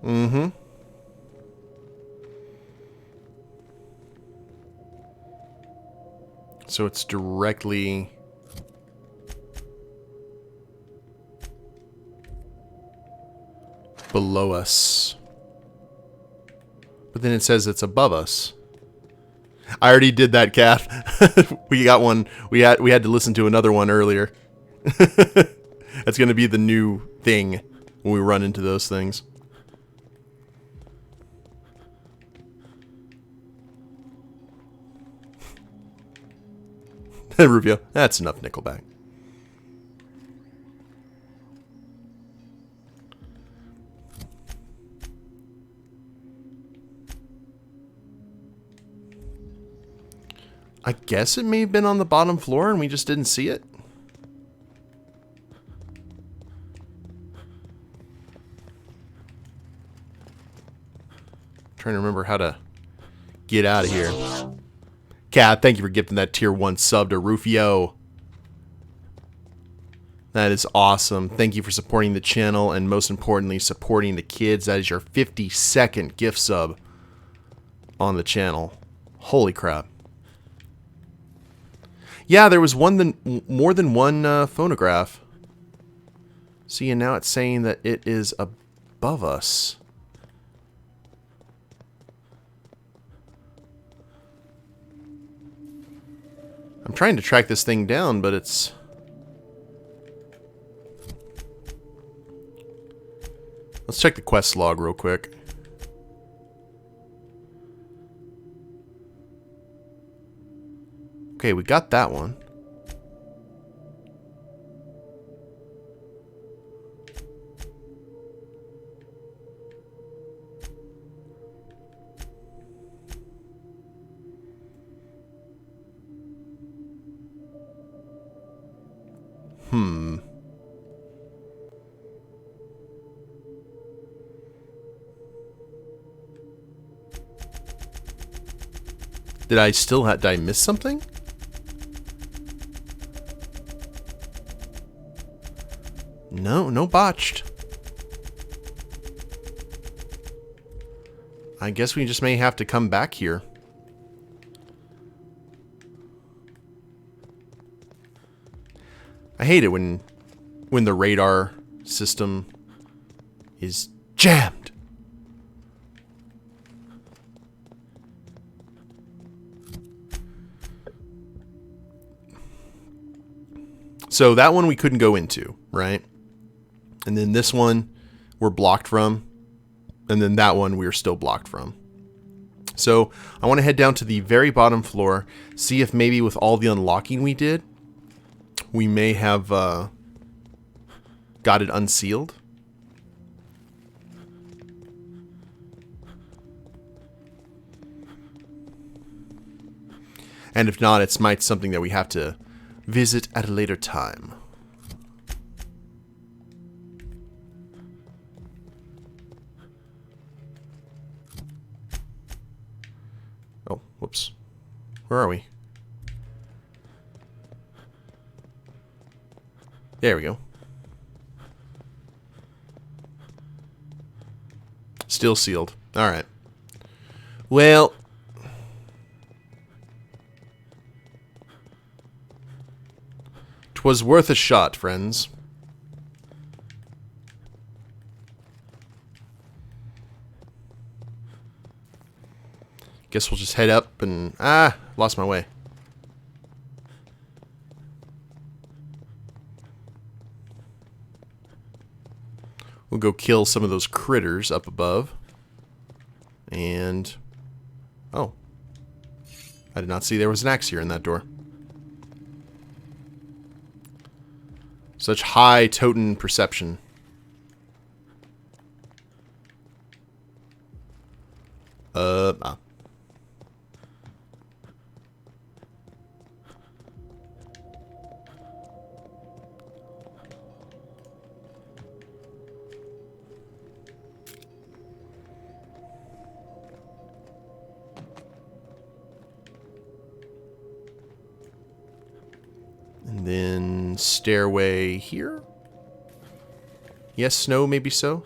Mm-hmm. So it's directly... below us. But then it says it's above us. I already did that, Kath. We got one. We had to listen to another one earlier. That's going to be the new thing when we run into those things. Rubio, that's enough Nickelback. I guess it may have been on the bottom floor and we just didn't see it. Trying to remember how to get out of here. Cat, thank you for gifting that tier 1 sub to Rufio. That is awesome. Thank you for supporting the channel and most importantly supporting the kids. That is your 52nd gift sub on the channel. Holy crap. Yeah, there was more than one phonograph. See, and now it's saying that it is above us. I'm trying to track this thing down, but it's... Let's check the quest log real quick. Okay, we got that one. Did I still did I miss something? No, no botched. I guess we just may have to come back here. I hate it when the radar system is jammed. So that one we couldn't go into, right? And then this one we're blocked from. And then that one we're still blocked from. So I want to head down to the very bottom floor, see if maybe with all the unlocking we did, we may have got it unsealed. And if not, it's might something that we have to visit at a later time. Oh, whoops. Where are we? There we go. Still sealed. Alright. Well, 'twas worth a shot, friends. Guess we'll just head up and... lost my way. We'll go kill some of those critters up above. And... oh. I did not see there was an axe here in that door. Such high Toten perception. And then stairway here? Yes, no, maybe so.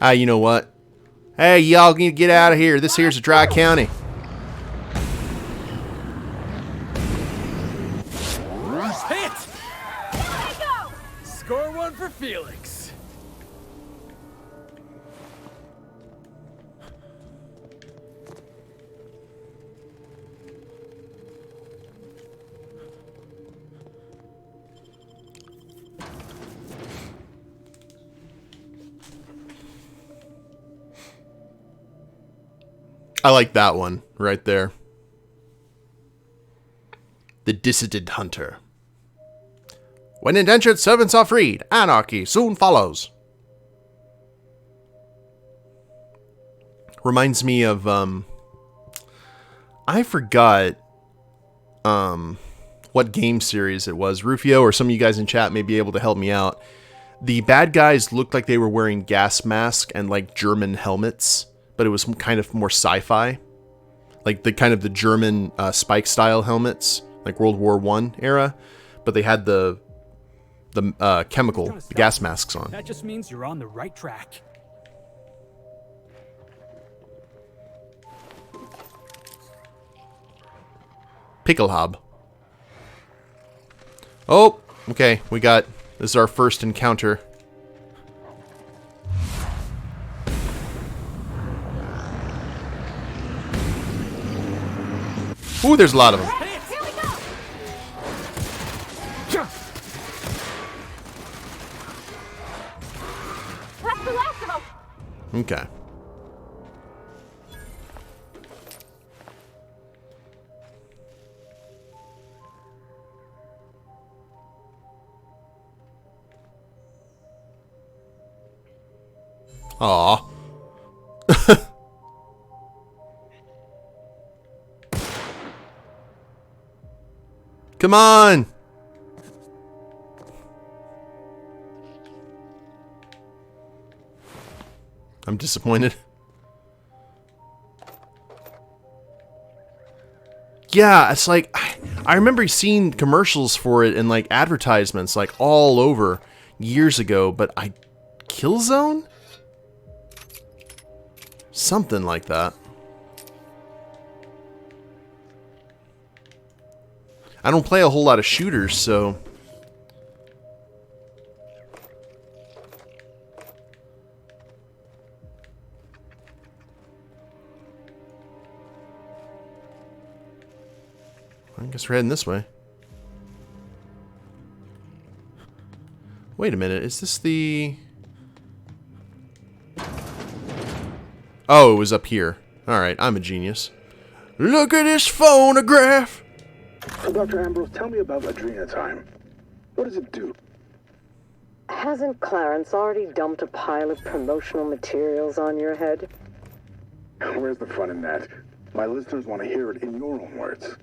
You know what? Hey, y'all need to get out of here. This here's a dry county. Hit! Score one for Felix. I like that one right there. The Dissident Hunter. When indentured servants are freed, anarchy soon follows. Reminds me of, I forgot, what game series it was. Rufio or some of you guys in chat may be able to help me out. The bad guys looked like they were wearing gas masks and like German helmets, but it was kind of more sci-fi. Like the kind of the German spike style helmets, like World War I era, but they had the gas masks on. That just means you're on the right track. Picklehob. Oh, okay, this is our first encounter. Ooh, there's a lot of them. Here we go! That's the last of them! Okay. Aw. Come on! I'm disappointed. Yeah, it's like, I remember seeing commercials for it and like advertisements like all over years ago, but Killzone? Something like that. I don't play a whole lot of shooters, so... I guess we're heading this way. Wait a minute, is this the... Oh, it was up here. Alright, I'm a genius. Look at this phonograph! So, Dr. Ambrose, tell me about Adrena time. What does it do? Hasn't Clarence already dumped a pile of promotional materials on your head? Where's the fun in that? My listeners want to hear it in your own words.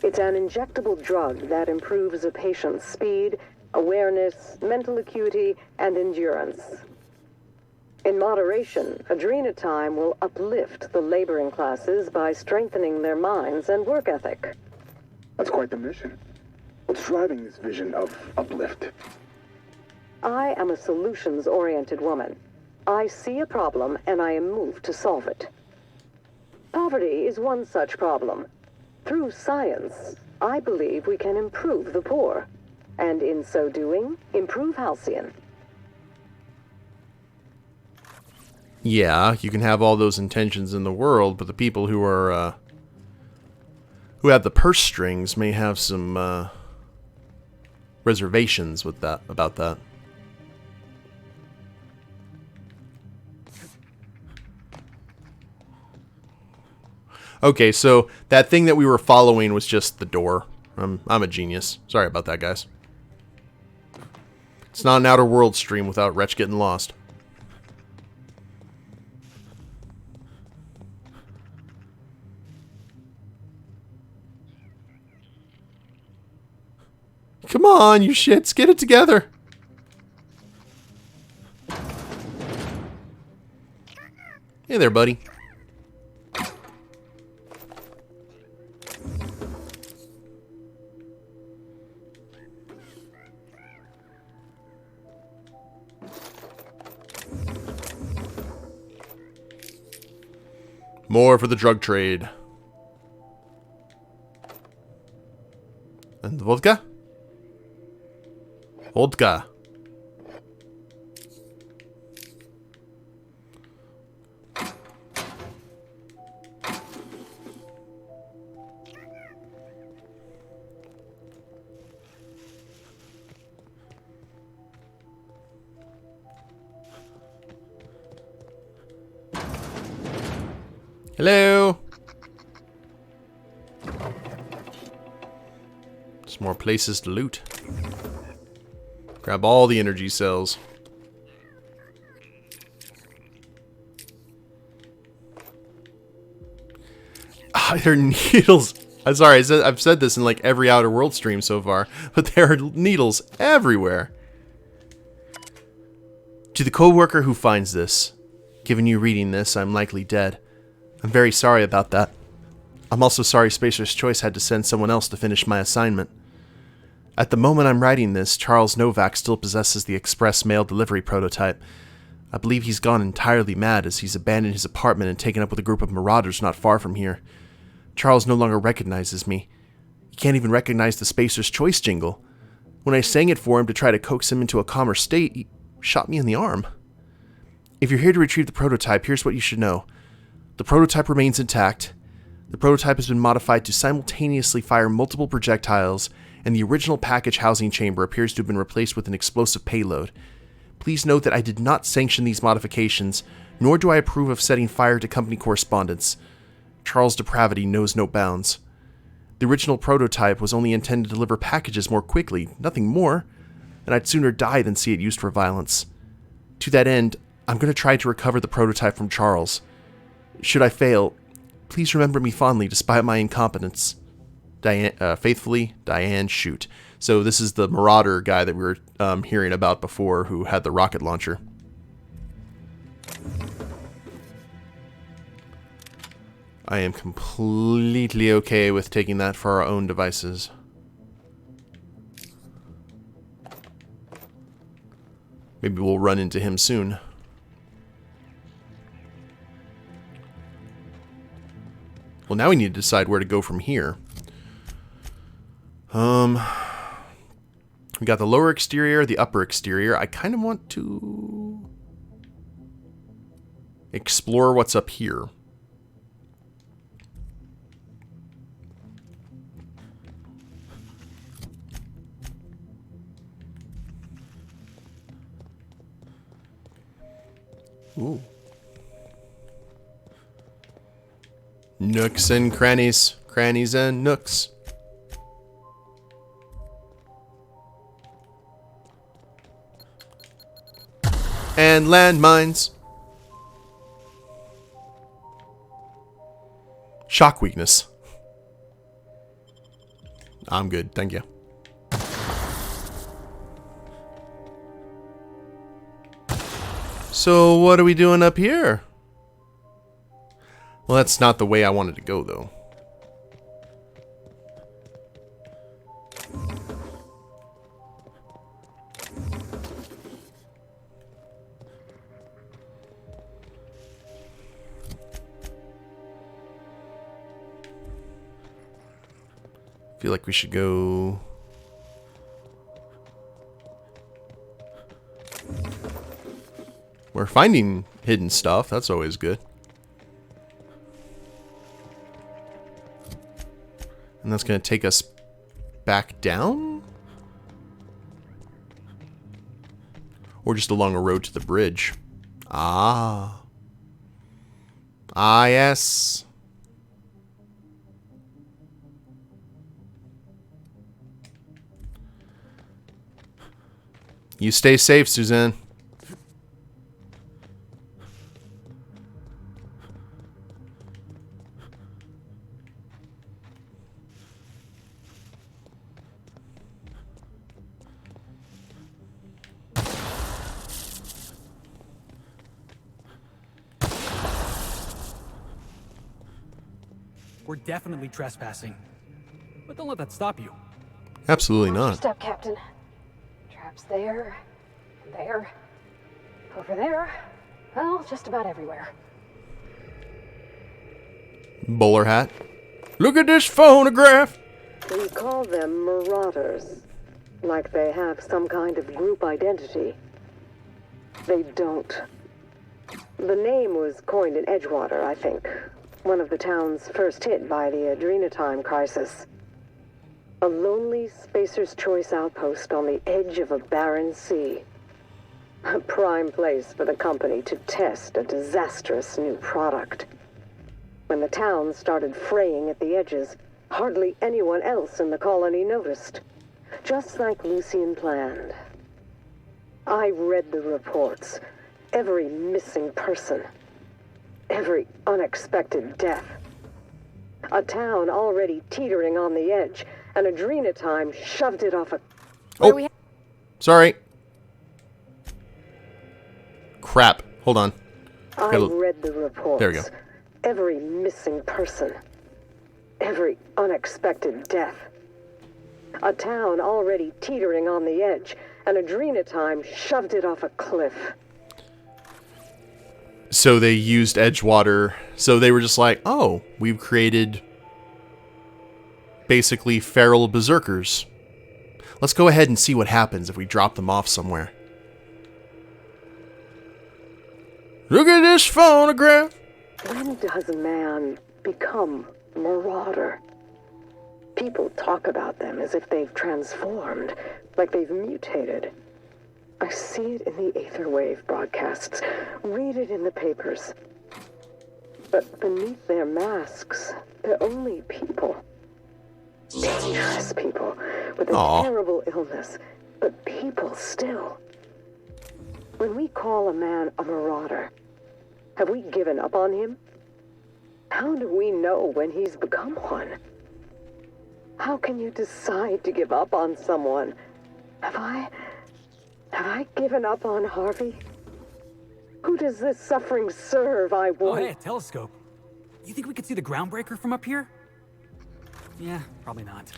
It's an injectable drug that improves a patient's speed, awareness, mental acuity, and endurance. In moderation, Adrena time will uplift the laboring classes by strengthening their minds and work ethic. That's quite the mission. What's driving this vision of uplift? I am a solutions-oriented woman. I see a problem and I am moved to solve it. Poverty is one such problem. Through science, I believe we can improve the poor, and in so doing, improve Halcyon. Yeah, you can have all those intentions in the world, but the people who are, who have the purse strings may have some, reservations with that, about that. Okay, so that thing that we were following was just the door. I'm a genius. Sorry about that, guys. It's not an Outer World stream without Wretch getting lost. Come on, you shits, get it together. Hey there, buddy. More for the drug trade. And the vodka? Vodka. Hello. There's more places to loot. Grab all the energy cells. Ah, there are needles. I'm sorry, I've said this in like every Outer World stream so far, but there are needles everywhere. To the co-worker who finds this, given you reading this, I'm likely dead. I'm very sorry about that. I'm also sorry Spacer's Choice had to send someone else to finish my assignment. At the moment I'm writing this, Charles Novak still possesses the express mail delivery prototype. I believe he's gone entirely mad as he's abandoned his apartment and taken up with a group of marauders not far from here. Charles no longer recognizes me. He can't even recognize the Spacer's Choice jingle. When I sang it for him to try to coax him into a calmer state, he shot me in the arm. If you're here to retrieve the prototype, here's what you should know. The prototype remains intact. The prototype has been modified to simultaneously fire multiple projectiles, and the original package housing chamber appears to have been replaced with an explosive payload. Please note that I did not sanction these modifications, nor do I approve of setting fire to company correspondence. Charles' depravity knows no bounds. The original prototype was only intended to deliver packages more quickly, nothing more, and I'd sooner die than see it used for violence. To that end, I'm going to try to recover the prototype from Charles. Should I fail, please remember me fondly despite my incompetence. Faithfully, Diane Shoot. So this is the Marauder guy that we were hearing about before who had the rocket launcher. I am completely okay with taking that for our own devices. Maybe we'll run into him soon. Well, now we need to decide where to go from here. We got the lower exterior, the upper exterior. I kind of want to explore what's up here. Ooh. Nooks and crannies. Crannies and nooks. And landmines. Shock weakness. I'm good, thank you. So what are we doing up here? Well, that's not the way I wanted to go, though. Feel like we should go... We're finding hidden stuff. That's always good. And that's going to take us back down? Or just along a road to the bridge? Ah. Ah, yes. You stay safe, Suzanne. We're definitely trespassing. But don't let that stop you. Absolutely Watch your not. step, Captain. Traps there, and there, over there. Well, just about everywhere. Bowler hat. Look at this phonograph! We call them marauders. Like they have some kind of group identity. They don't. The name was coined in Edgewater, I think. One of the towns first hit by the Adrenatime crisis. A lonely spacer's choice outpost on the edge of a barren sea. A prime place for the company to test a disastrous new product. When the town started fraying at the edges, hardly anyone else in the colony noticed. Just like Lucien planned. I read the reports. Every missing person. Every unexpected death. A town already teetering on the edge, and Adrenatime shoved it off a... Oh, sorry. Crap. Hold on. I read the reports. There we go. Every missing person. Every unexpected death. A town already teetering on the edge, and Adrenatime shoved it off a cliff. So they used Edgewater. So they were just like, oh, we've created basically feral berserkers. Let's go ahead and see what happens if we drop them off somewhere. Look at this phonograph! When does man become marauder? People talk about them as if they've transformed, like they've mutated. I see it in the Aetherwave broadcasts, read it in the papers. But beneath their masks, they're only people. Dangerous people with a terrible illness, but people still. When we call a man a marauder, have we given up on him? How do we know when he's become one? How can you decide to give up on someone? Have I given up on Harvey? Who does this suffering serve, I Oh, want? hey, a telescope. You think we could see the groundbreaker from up here? Yeah, probably not.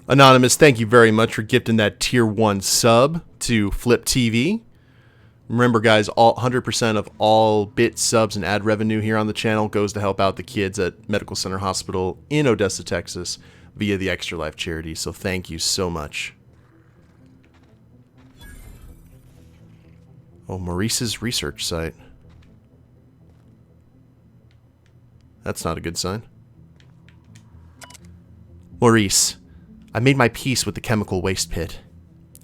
Anonymous, thank you very much for gifting that tier 1 sub to Flip TV. Remember, guys, 100% of all bit subs and ad revenue here on the channel goes to help out the kids at Medical Center Hospital in Odessa, Texas, via the Extra Life charity. So thank you so much. Oh, Maurice's research site. That's not a good sign. Maurice, I made my peace with the chemical waste pit.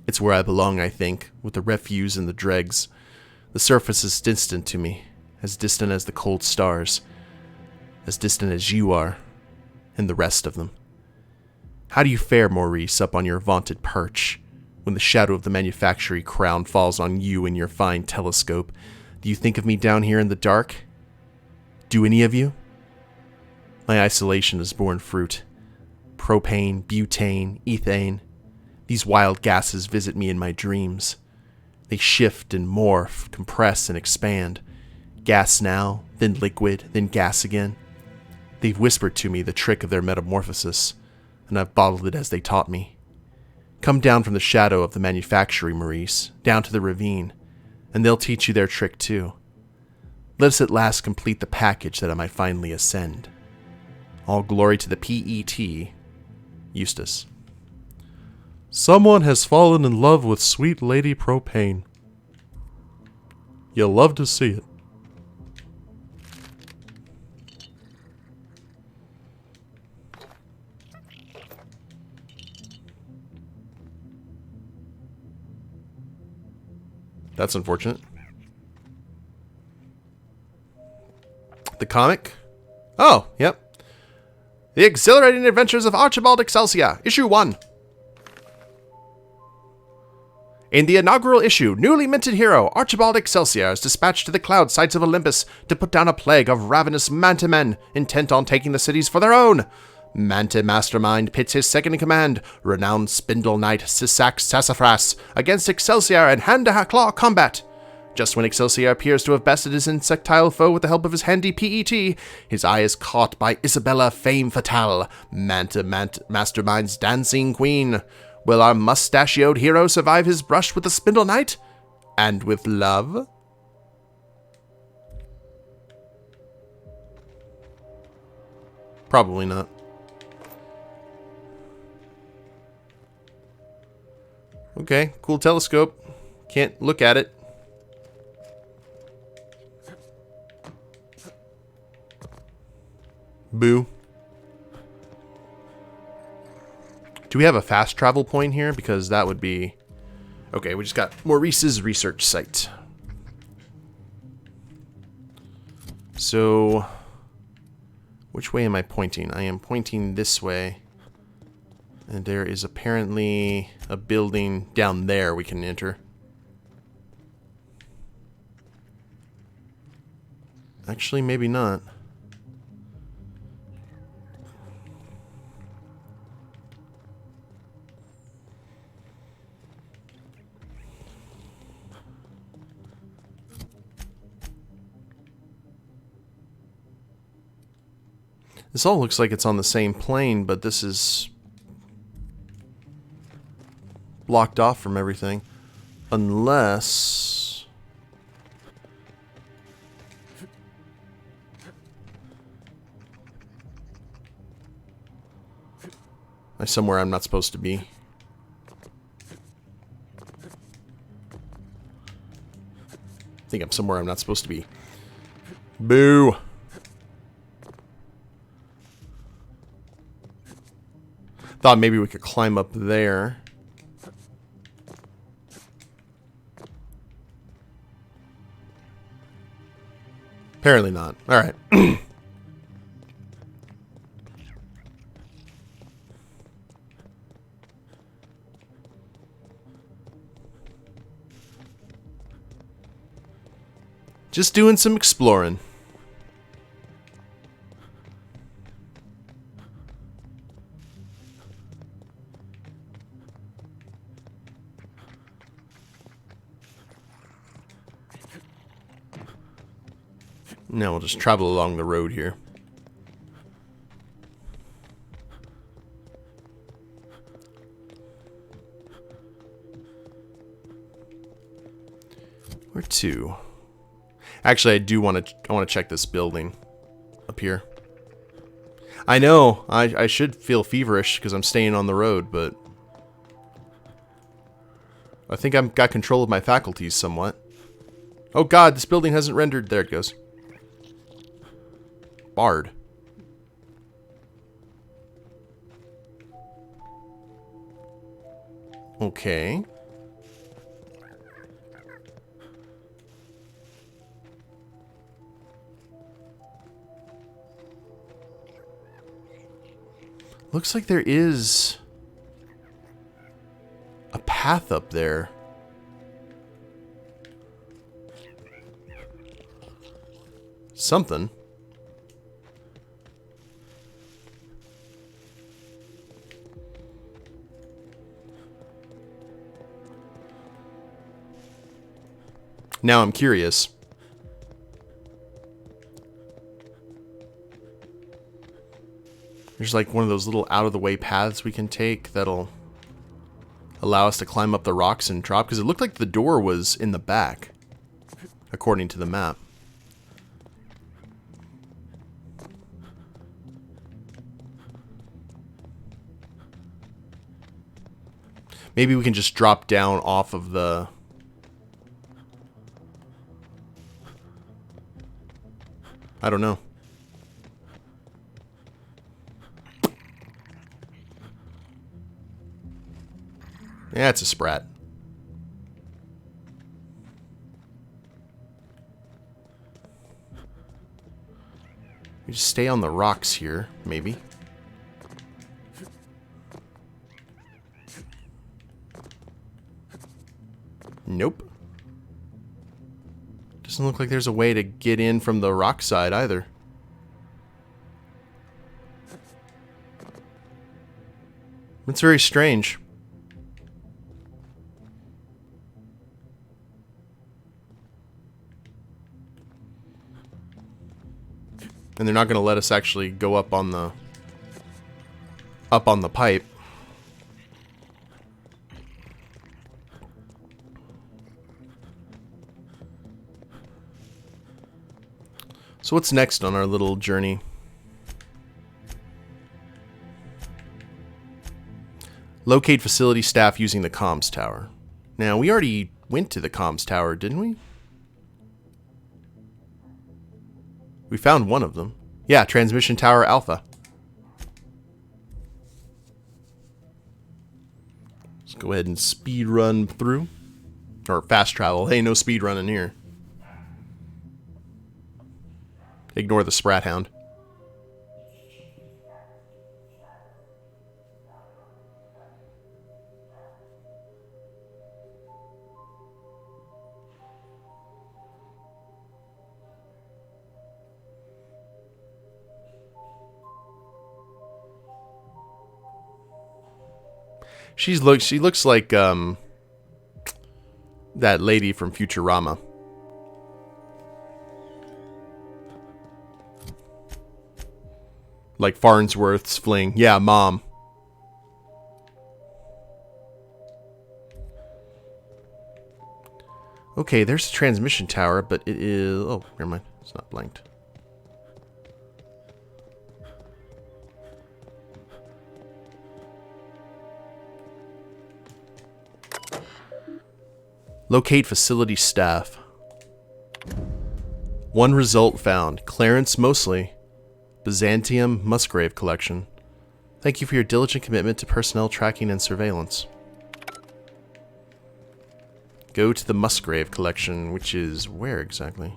It's where I belong, I think, with the refuse and the dregs. The surface is distant to me, as distant as the cold stars, as distant as you are, and the rest of them. How do you fare, Maurice, up on your vaunted perch? When the shadow of the manufactory crown falls on you in your fine telescope, do you think of me down here in the dark? Do any of you? My isolation has borne fruit. Propane, butane, ethane. These wild gases visit me in my dreams. They shift and morph, compress and expand. Gas now, then liquid, then gas again. They've whispered to me the trick of their metamorphosis, and I've bottled it as they taught me. Come down from the shadow of the manufactory, Maurice, down to the ravine, and they'll teach you their trick too. Let us at last complete the package that I might finally ascend. All glory to the PET, Eustace. Someone has fallen in love with sweet Lady Propane. You'll love to see it. That's unfortunate. The comic? Oh, yep. The Exhilarating Adventures of Archibald Excelsior, Issue 1. In the inaugural issue, newly minted hero Archibald Excelsior is dispatched to the cloud sites of Olympus to put down a plague of ravenous Manta men intent on taking the cities for their own. Manta Mastermind pits his second-in-command, renowned Spindle Knight Sysax Sassafras, against Excelsior in hand-to-claw combat. Just when Excelsior appears to have bested his insectile foe with the help of his handy PET, his eye is caught by Isabella Fame Fatale, Manta Mastermind's dancing queen. Will our mustachioed hero survive his brush with the Spindle Knight? And with love? Probably not. Okay, cool telescope. Can't look at it. Boo. Do we have a fast travel point here? Because that would be... Okay, we just got Maurice's research site. So... which way am I pointing? I am pointing this way. And there is apparently a building down there we can enter. Actually, maybe not. This all looks like it's on the same plane, but this is blocked off from everything. Unless... I'm somewhere I'm not supposed to be. I think I'm somewhere I'm not supposed to be. Boo! Thought maybe we could climb up there. Apparently not. Alright. Just doing some exploring. Now we'll just travel along the road here. Where to? Actually, I do want to check this building up here. I know, I should feel feverish because I'm staying on the road, but I think I've got control of my faculties somewhat. Oh god, this building hasn't rendered. There it goes. Barred. Okay. Looks like there is a path up there. Something. Now I'm curious. There's like one of those little out-of-the-way paths we can take that'll allow us to climb up the rocks and drop, because it looked like the door was in the back, according to the map. Maybe we can just drop down off of the... I don't know. Yeah, it's a sprat. We just stay on the rocks here, maybe. Nope. Doesn't look like there's a way to get in from the rock side either. It's very strange. And they're not going to let us actually go up on the pipe. So what's next on our little journey? Locate facility staff using the comms tower. Now, we already went to the comms tower, didn't we? We found one of them. Yeah, transmission tower alpha. Let's go ahead and speed run through. Or fast travel. Hey, no speed running here. Ignore the sprat hound. She looks like that lady from Futurama. Like Farnsworth's fling. Yeah, mom. Okay, there's a transmission tower, but it is... Oh, never mind. It's not blanked. Locate facility staff. One result found. Clarence Mosley, Byzantium Musgrave Collection. Thank you for your diligent commitment to personnel tracking and surveillance. Go to the Musgrave Collection, which is where exactly?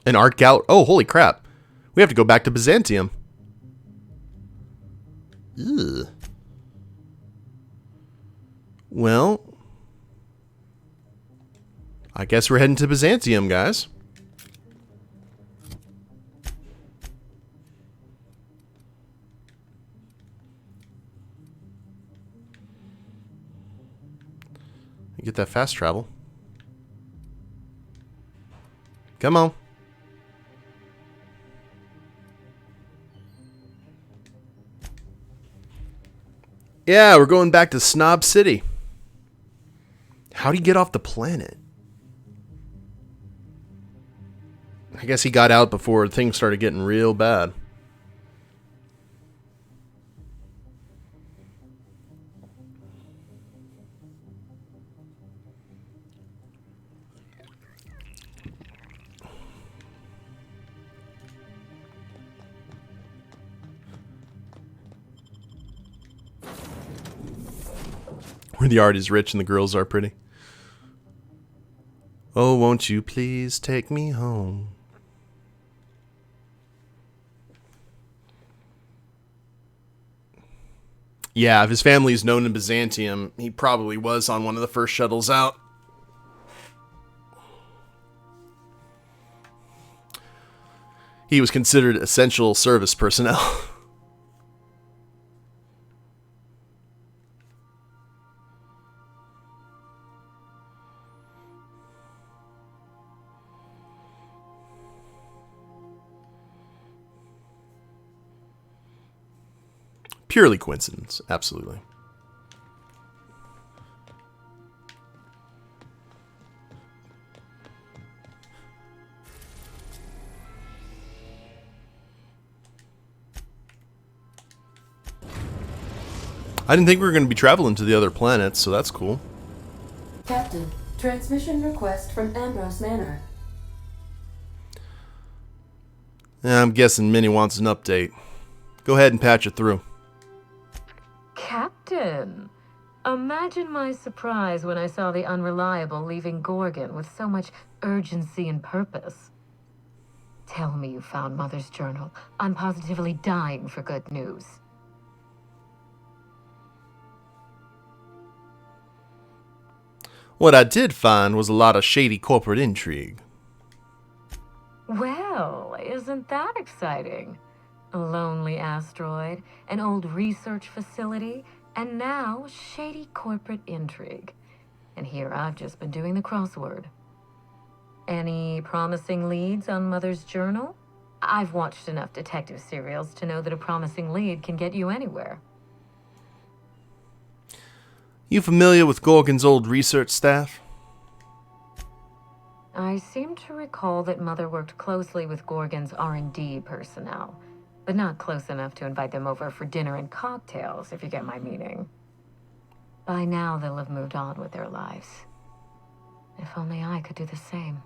An art gallery. Oh, holy crap. We have to go back to Byzantium. Ugh. Well, I guess we're heading to Byzantium, guys. You get that fast travel. Come on. Yeah, we're going back to Snob City. How'd he get off the planet? I guess he got out before things started getting real bad. Where the art is rich and the girls are pretty. Oh, won't you please take me home? Yeah, if his family is known in Byzantium, he probably was on one of the first shuttles out. He was considered essential service personnel. Purely coincidence, absolutely. I didn't think we were going to be traveling to the other planets, so that's cool. Captain, transmission request from Ambrose Manor. Yeah, I'm guessing Minnie wants an update. Go ahead and patch it through. Captain, imagine my surprise when I saw the Unreliable leaving Gorgon with so much urgency and purpose. Tell me you found Mother's journal. I'm positively dying for good news. What I did find was a lot of shady corporate intrigue. Well, isn't that exciting? A lonely asteroid, an old research facility, and now shady corporate intrigue. And here I've just been doing the crossword. Any promising leads on Mother's journal? I've watched enough detective serials to know that a promising lead can get you anywhere. You familiar with Gorgon's old research staff? I seem to recall that Mother worked closely with Gorgon's R&D personnel, but not close enough to invite them over for dinner and cocktails, if you get my meaning. By now, they'll have moved on with their lives. If only I could do the same.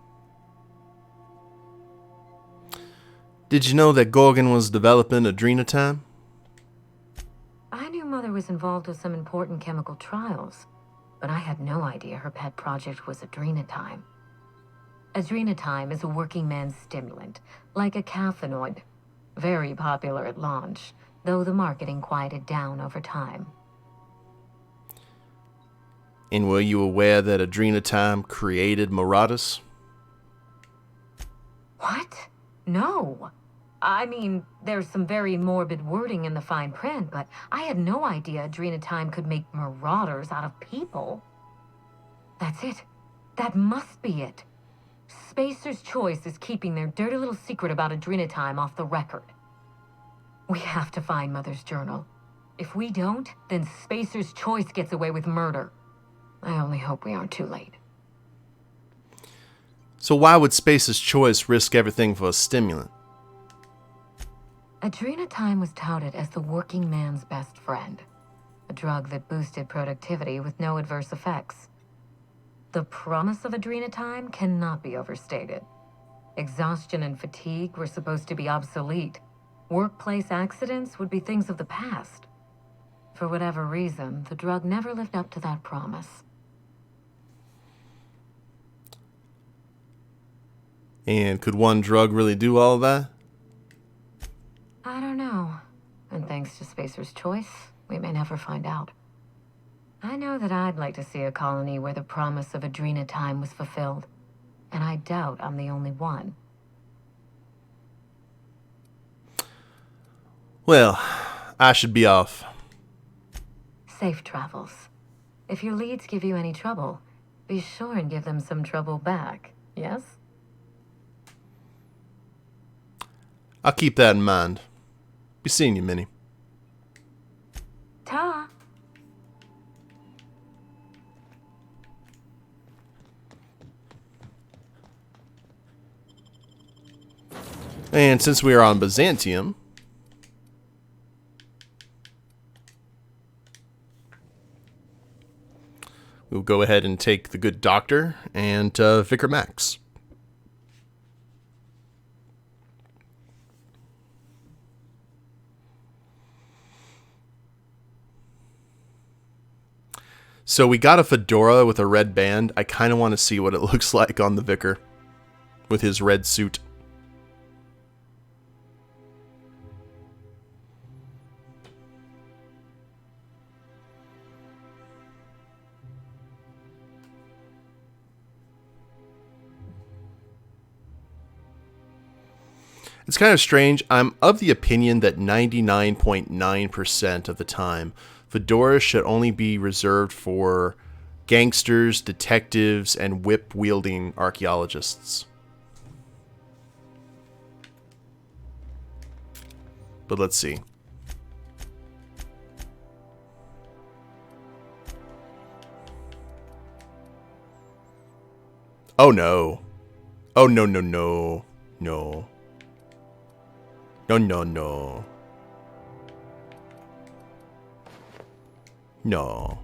Did you know that Gorgon was developing adrenotime? I knew Mother was involved with some important chemical trials, but I had no idea her pet project was adrenotime. Adrenotime is a working man's stimulant, like a caffeinoid. Very popular at launch, though the marketing quieted down over time. And were you aware that adrenotime created Marauders? What? No. I mean, there's some very morbid wording in the fine print, but I had no idea adrenotime could make marauders out of people. That's it. That must be it. Spacer's Choice is keeping their dirty little secret about adrenotime off the record. We have to find Mother's journal. If we don't, then Spacer's Choice gets away with murder. I only hope we aren't too late. So why would Spacer's Choice risk everything for a stimulant? Adrenotime was touted as the working man's best friend, a drug that boosted productivity with no adverse effects. The promise of adrenotime cannot be overstated. Exhaustion and fatigue were supposed to be obsolete. Workplace accidents would be things of the past. For whatever reason, the drug never lived up to that promise. And could one drug really do all that? I don't know. And thanks to Spacer's Choice, we may never find out. I know that I'd like to see a colony where the promise of adrenotime was fulfilled. And I doubt I'm the only one. Well, I should be off. Safe travels. If your leads give you any trouble, be sure and give them some trouble back, yes? I'll keep that in mind. Be seeing you, Minnie. Ta. And since we are on Byzantium, we'll go ahead and take the good doctor and Vicar Max. So we got a fedora with a red band. I kind of want to see what it looks like on the Vicar with his red suit. It's kind of strange. I'm of the opinion that 99.9% of the time, fedoras should only be reserved for gangsters, detectives, and whip-wielding archaeologists. But let's see. Oh no. Oh no, no, no. No. No, no, no. No.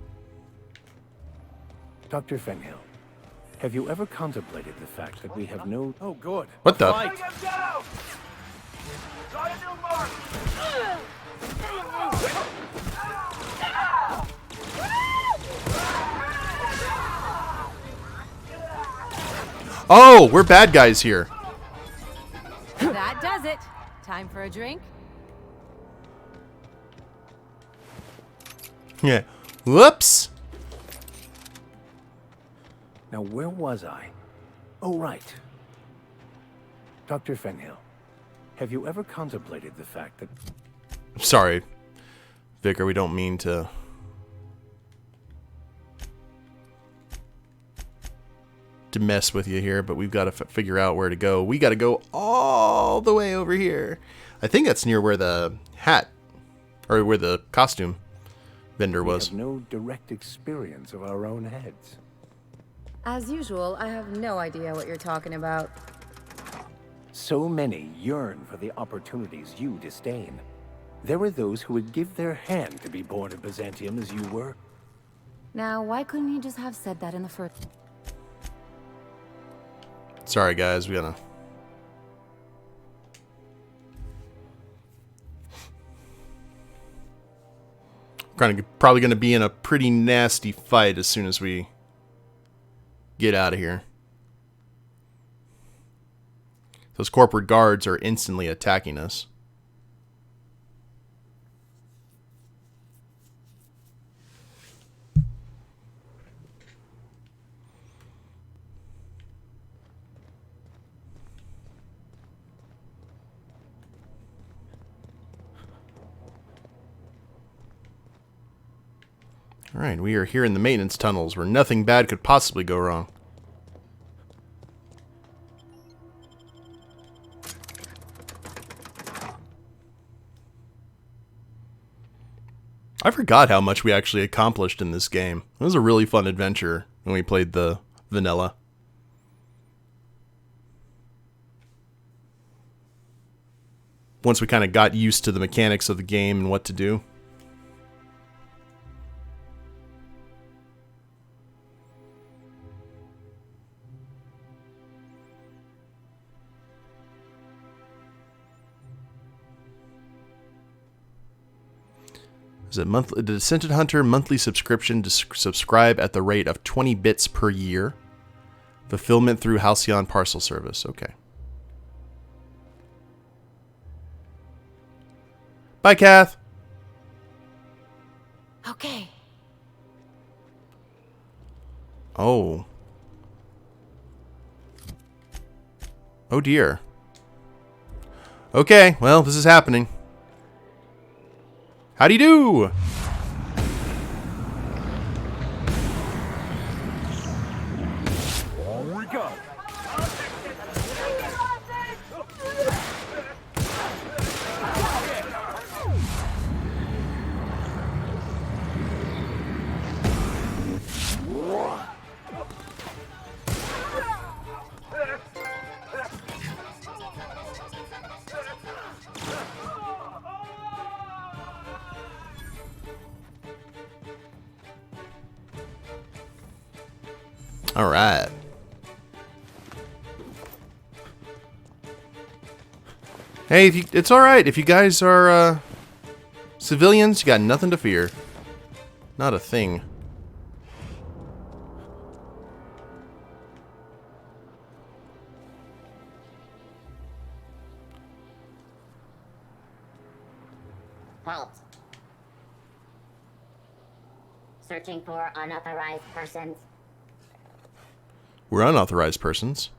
Dr. Fenhill, have you ever contemplated the fact that we have no... Oh, good. What the? Oh, we're bad guys here. That does it. Time for a drink? Yeah. Whoops. Now, where was I? Oh, right. Dr. Fenhill, have you ever contemplated the fact that... Sorry, Vicar, we don't mean to... mess with you here, but we've got to figure out where to go. We got to go all the way over here. I think that's near where the hat, or where the costume vendor was. We have no direct experience of our own heads. As usual, I have no idea what you're talking about. So many yearn for the opportunities you disdain. There are those who would give their hand to be born in Byzantium as you were. Now, why couldn't you just have said that in the first... Sorry, guys, we gotta... Probably gonna be in a pretty nasty fight as soon as we get out of here. Those corporate guards are instantly attacking us. Alright, we are here in the maintenance tunnels where nothing bad could possibly go wrong. I forgot how much we actually accomplished in this game. It was a really fun adventure when we played the vanilla. Once we kind of got used to the mechanics of the game and what to do. Is it monthly? The Descendant Hunter monthly subscription to subscribe at the rate of 20 bits per year. Fulfillment through Halcyon parcel service. Okay. Bye, Kath. Okay. Oh. Oh dear. Okay, well, this is happening. How do you do? All right. Hey, it's all right. If you guys are civilians, you got nothing to fear. Not a thing. Halt. Searching for unauthorized persons. We're unauthorized persons.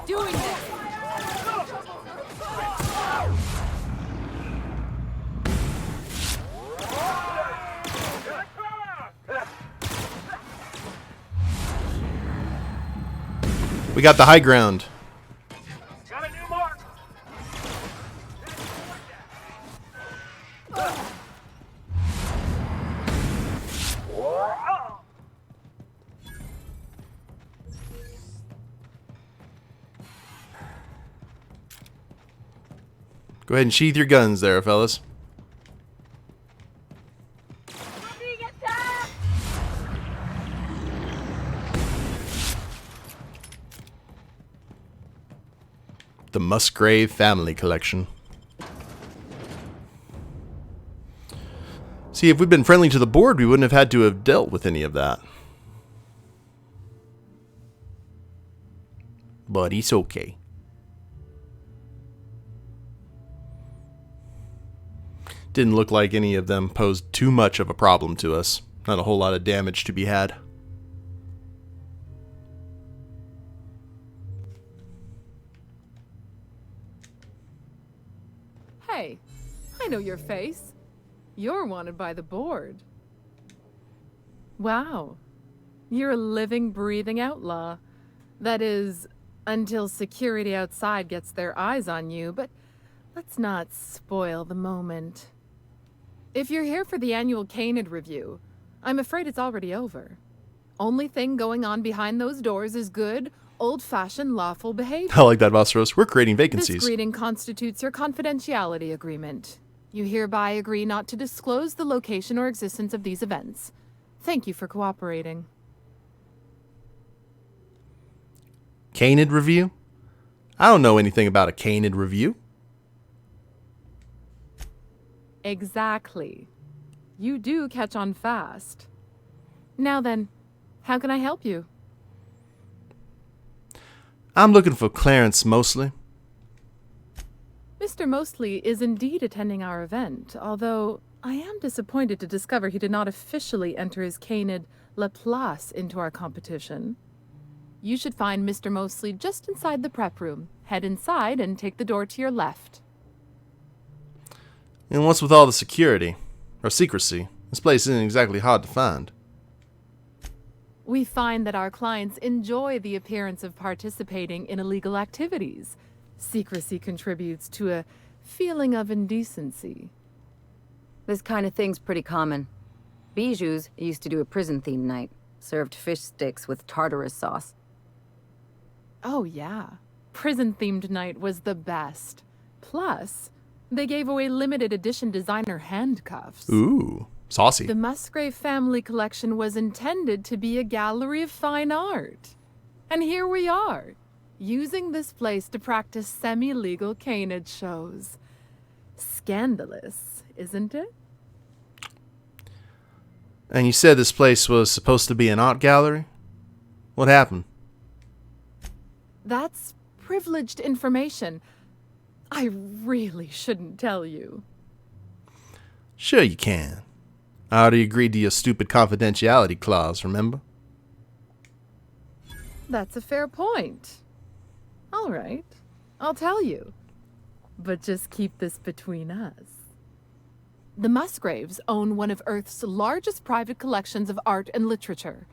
Doing this. We got the high ground. Got a new mark. Go ahead and sheath your guns there, fellas. The Musgrave Family Collection. See, if we'd been friendly to the board, we wouldn't have had to have dealt with any of that. But it's okay. Didn't look like any of them posed too much of a problem to us. Not a whole lot of damage to be had. Hey, I know your face. You're wanted by the board. Wow. You're a living, breathing outlaw. That is, until security outside gets their eyes on you, but let's not spoil the moment. If you're here for the annual Canid review, I'm afraid it's already over. Only thing going on behind those doors is good, old-fashioned lawful behavior. I like that, Vossros. We're creating vacancies. This greeting constitutes your confidentiality agreement. You hereby agree not to disclose the location or existence of these events. Thank you for cooperating. Canid review? I don't know anything about a Canid review. Exactly. You do catch on fast. Now then, how can I help you? I'm looking for Clarence Mosley. Mr. Mosley is indeed attending our event, although I am disappointed to discover he did not officially enter his Canid La Place into our competition. You should find Mr. Mosley just inside the prep room. Head inside and take the door to your left. And what's with all the security? Or secrecy? This place isn't exactly hard to find. We find that our clients enjoy the appearance of participating in illegal activities. Secrecy contributes to a feeling of indecency. This kind of thing's pretty common. Bijou's used to do a prison-themed night. Served fish sticks with tartarus sauce. Oh yeah. Prison-themed night was the best. Plus, they gave away limited edition designer handcuffs. Ooh, saucy. The Musgrave Family Collection was intended to be a gallery of fine art. And here we are, using this place to practice semi-legal Canid shows. Scandalous, isn't it? And you said this place was supposed to be an art gallery? What happened? That's privileged information. I really shouldn't tell you. Sure you can. I already agreed to your stupid confidentiality clause, remember? That's a fair point. All right, I'll tell you. But just keep this between us. The Musgraves own one of Earth's largest private collections of art and literature.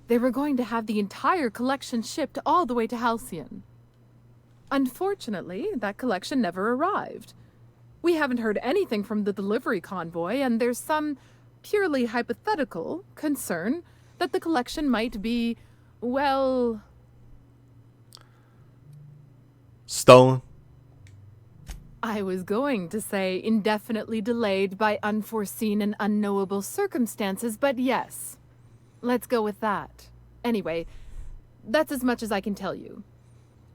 They were going to have the entire collection shipped all the way to Halcyon. Unfortunately, that collection never arrived. We haven't heard anything from the delivery convoy, and there's some purely hypothetical concern that the collection might be, well... stolen? I was going to say indefinitely delayed by unforeseen and unknowable circumstances, but yes. Let's go with that. Anyway, that's as much as I can tell you.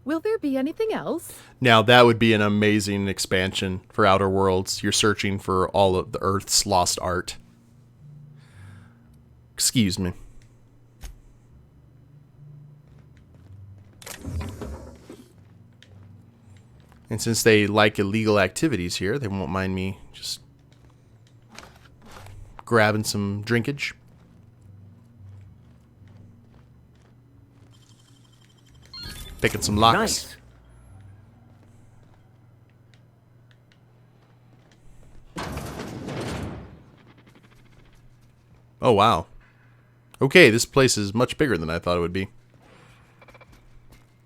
Will there be anything else? Now, that would be an amazing expansion for Outer Worlds. You're searching for all of the Earth's lost art. Excuse me. And since they like illegal activities here, they won't mind me just grabbing some drinkage. Picking some locks. Nice. Oh, wow. Okay, this place is much bigger than I thought it would be.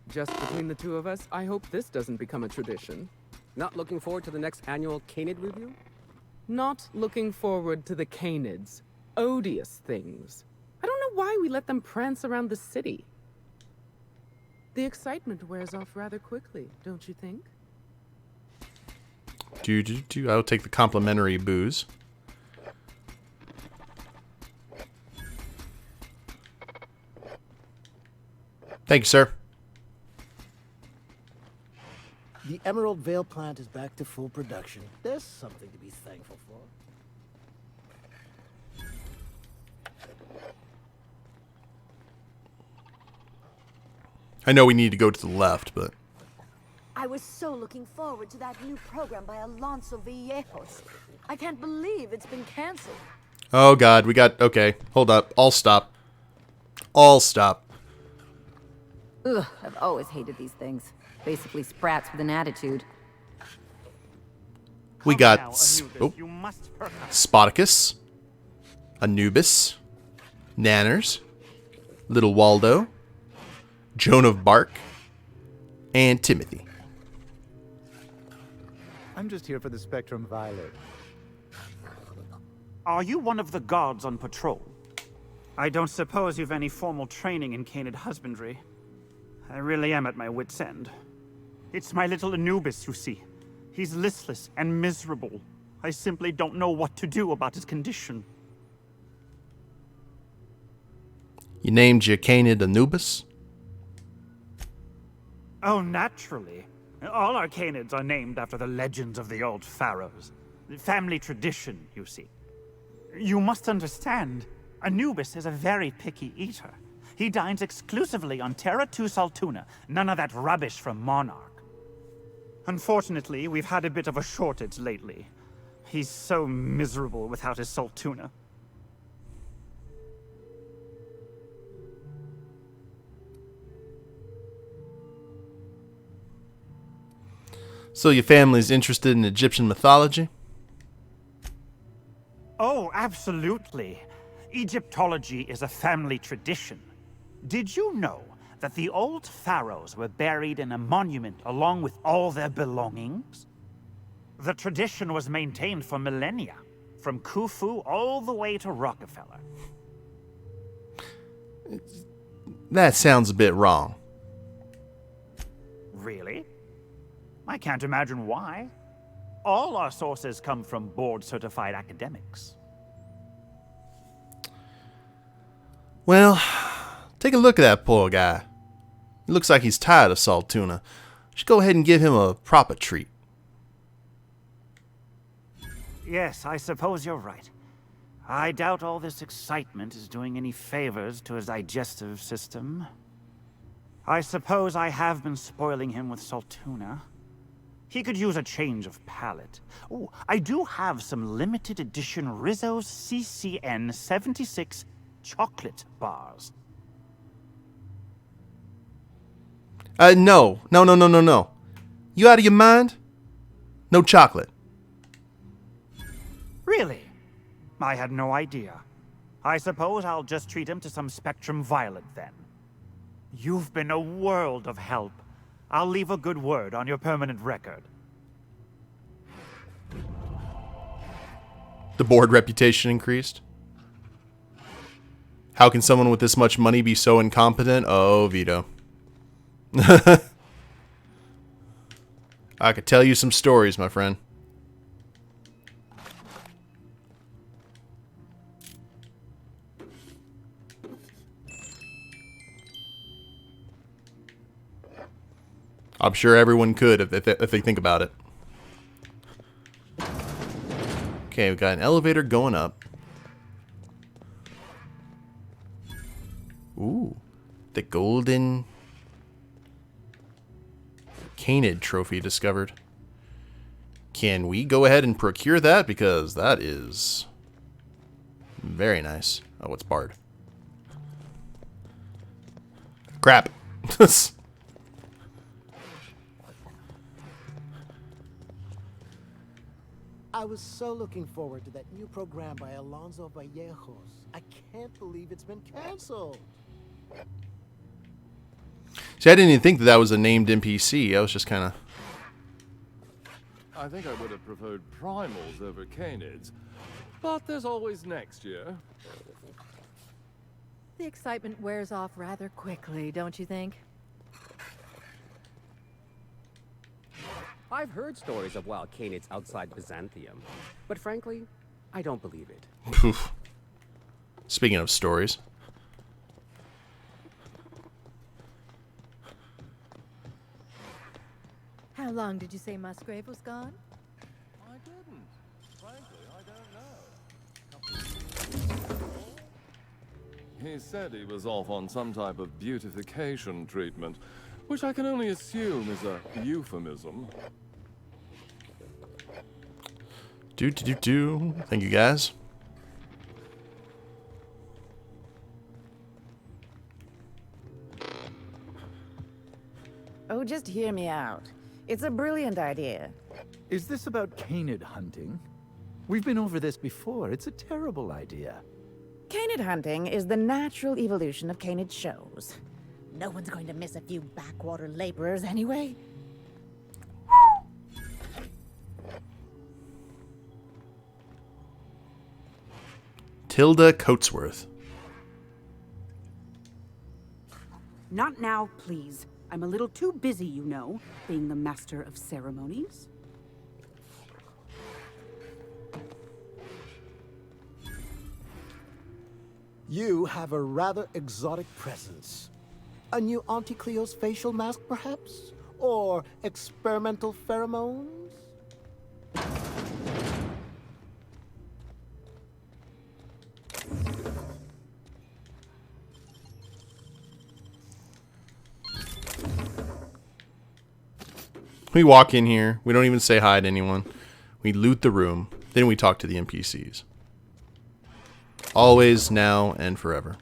Just between the two of us, I hope this doesn't become a tradition. Not looking forward to the next annual Canid review? Not looking forward to the Canids. Odious things. I don't know why we let them prance around the city. The excitement wears off rather quickly, don't you think? I'll take the complimentary booze. Thank you, sir. The Emerald Vale plant is back to full production. There's something to be thankful for. I know we need to go to the left, but... I was so looking forward to that new program by Alonso Villejos. I can't believe it's been cancelled. Oh, God, we got... Okay, hold up. I'll stop. I'll stop. Ugh, I've always hated these things. Basically sprats with an attitude. We got Spoticus, Anubis, Nanners, Little Waldo, Joan of Bark, and Timothy. I'm just here for the Spectrum Violet. Are you one of the guards on patrol? I don't suppose you've any formal training in Canid husbandry. I really am at my wit's end. It's my little Anubis, you see. He's listless and miserable. I simply don't know what to do about his condition. You named your Canid Anubis? Oh, naturally. All our Canids are named after the legends of the old pharaohs. Family tradition, you see. You must understand, Anubis is a very picky eater. He dines exclusively on Terra 2 Saltuna, none of that rubbish from Monarch. Unfortunately, we've had a bit of a shortage lately. He's so miserable without his Saltuna. So your family's interested in Egyptian mythology? Oh, absolutely. Egyptology is a family tradition. Did you know that the old pharaohs were buried in a monument along with all their belongings? The tradition was maintained for millennia, from Khufu all the way to Rockefeller. That sounds a bit wrong. Really? I can't imagine why. All our sources come from board-certified academics. Well, take a look at that poor guy. It looks like he's tired of salt tuna. Should go ahead and give him a proper treat. Yes, I suppose you're right. I doubt all this excitement is doing any favors to his digestive system. I suppose I have been spoiling him with saltuna. He could use a change of palate. Oh, I do have some limited edition Rizzo's CCN 76 chocolate bars. No. You out of your mind? No chocolate. Really? I had no idea. I suppose I'll just treat him to some Spectrum Violet then. You've been a world of help. I'll leave a good word on your permanent record. The board reputation increased. How can someone with this much money be so incompetent? Oh, Vito. I could tell you some stories, my friend. I'm sure everyone could if they think about it. Okay, we've got an elevator going up. Ooh, the golden Canid trophy discovered. Can we go ahead and procure that? Because that is very nice. Oh, it's barred. Crap. I was so looking forward to that new program by Alonso Vallejos. I can't believe it's been canceled. See, I didn't even think that was a named NPC. I was just kind of... I think I would have preferred primals over canids, but there's always next year. The excitement wears off rather quickly, don't you think? I've heard stories of wild canids outside Byzantium, but frankly, I don't believe it. Poof. Speaking of stories. How long did you say Musgrave was gone? I didn't. Frankly, I don't know. He said he was off on some type of beautification treatment, which I can only assume is a euphemism. Thank you, guys. Oh, just hear me out. It's a brilliant idea. Is this about canid hunting? We've been over this before. It's a terrible idea. Canid hunting is the natural evolution of canid shows. No one's going to miss a few backwater laborers anyway. Tilda Coatsworth. Not now, please. I'm a little too busy, you know, being the master of ceremonies. You have a rather exotic presence. A new Auntie Cleo's facial mask, perhaps? Or experimental pheromones? We walk in here. We don't even say hi to anyone. We loot the room. Then we talk to the NPCs. Always, now, and forever.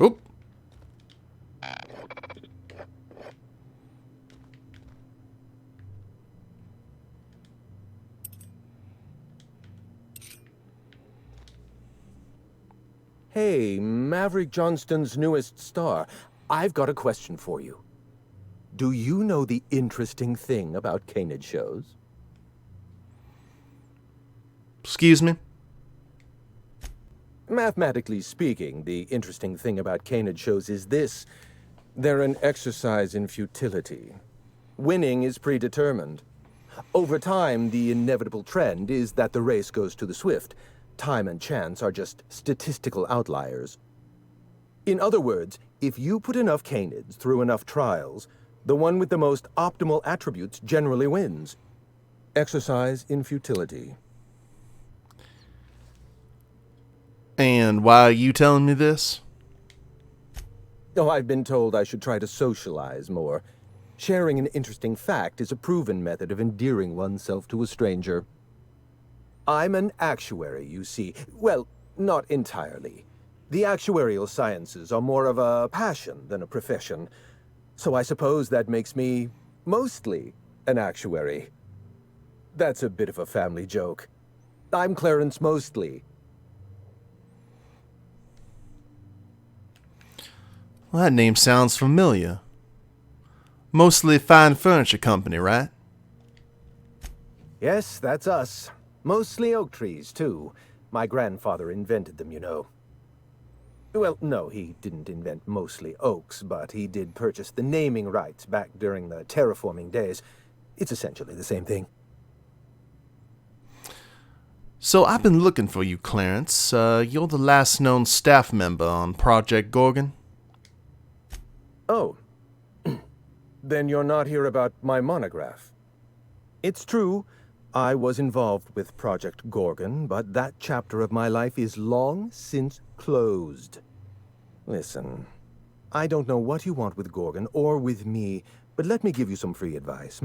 Oop. Hey, Maverick Johnston's newest star. I've got a question for you. Do you know the interesting thing about canid shows? Excuse me? Mathematically speaking, the interesting thing about canid shows is this. They're an exercise in futility. Winning is predetermined. Over time, the inevitable trend is that the race goes to the swift. Time and chance are just statistical outliers. In other words, if you put enough canids through enough trials, the one with the most optimal attributes generally wins. Exercise in futility. And why are you telling me this? Oh, I've been told I should try to socialize more. Sharing an interesting fact is a proven method of endearing oneself to a stranger. I'm an actuary, you see. Well, not entirely. The actuarial sciences are more of a passion than a profession. So I suppose that makes me mostly an actuary. That's a bit of a family joke. I'm Clarence Mostly. Well, that name sounds familiar. Mostly Fine Furniture Company, right? Yes, that's us. Mostly oak trees, too. My grandfather invented them, you know. Well, no, he didn't invent mostly oaks, but he did purchase the naming rights back during the terraforming days. It's essentially the same thing. So I've been looking for you, Clarence. You're the last known staff member on Project Gorgon? Oh. Then you're not here about my monograph. It's true, I was involved with Project Gorgon, but that chapter of my life is long since closed. Listen, I don't know what you want with Gorgon or with me, but let me give you some free advice,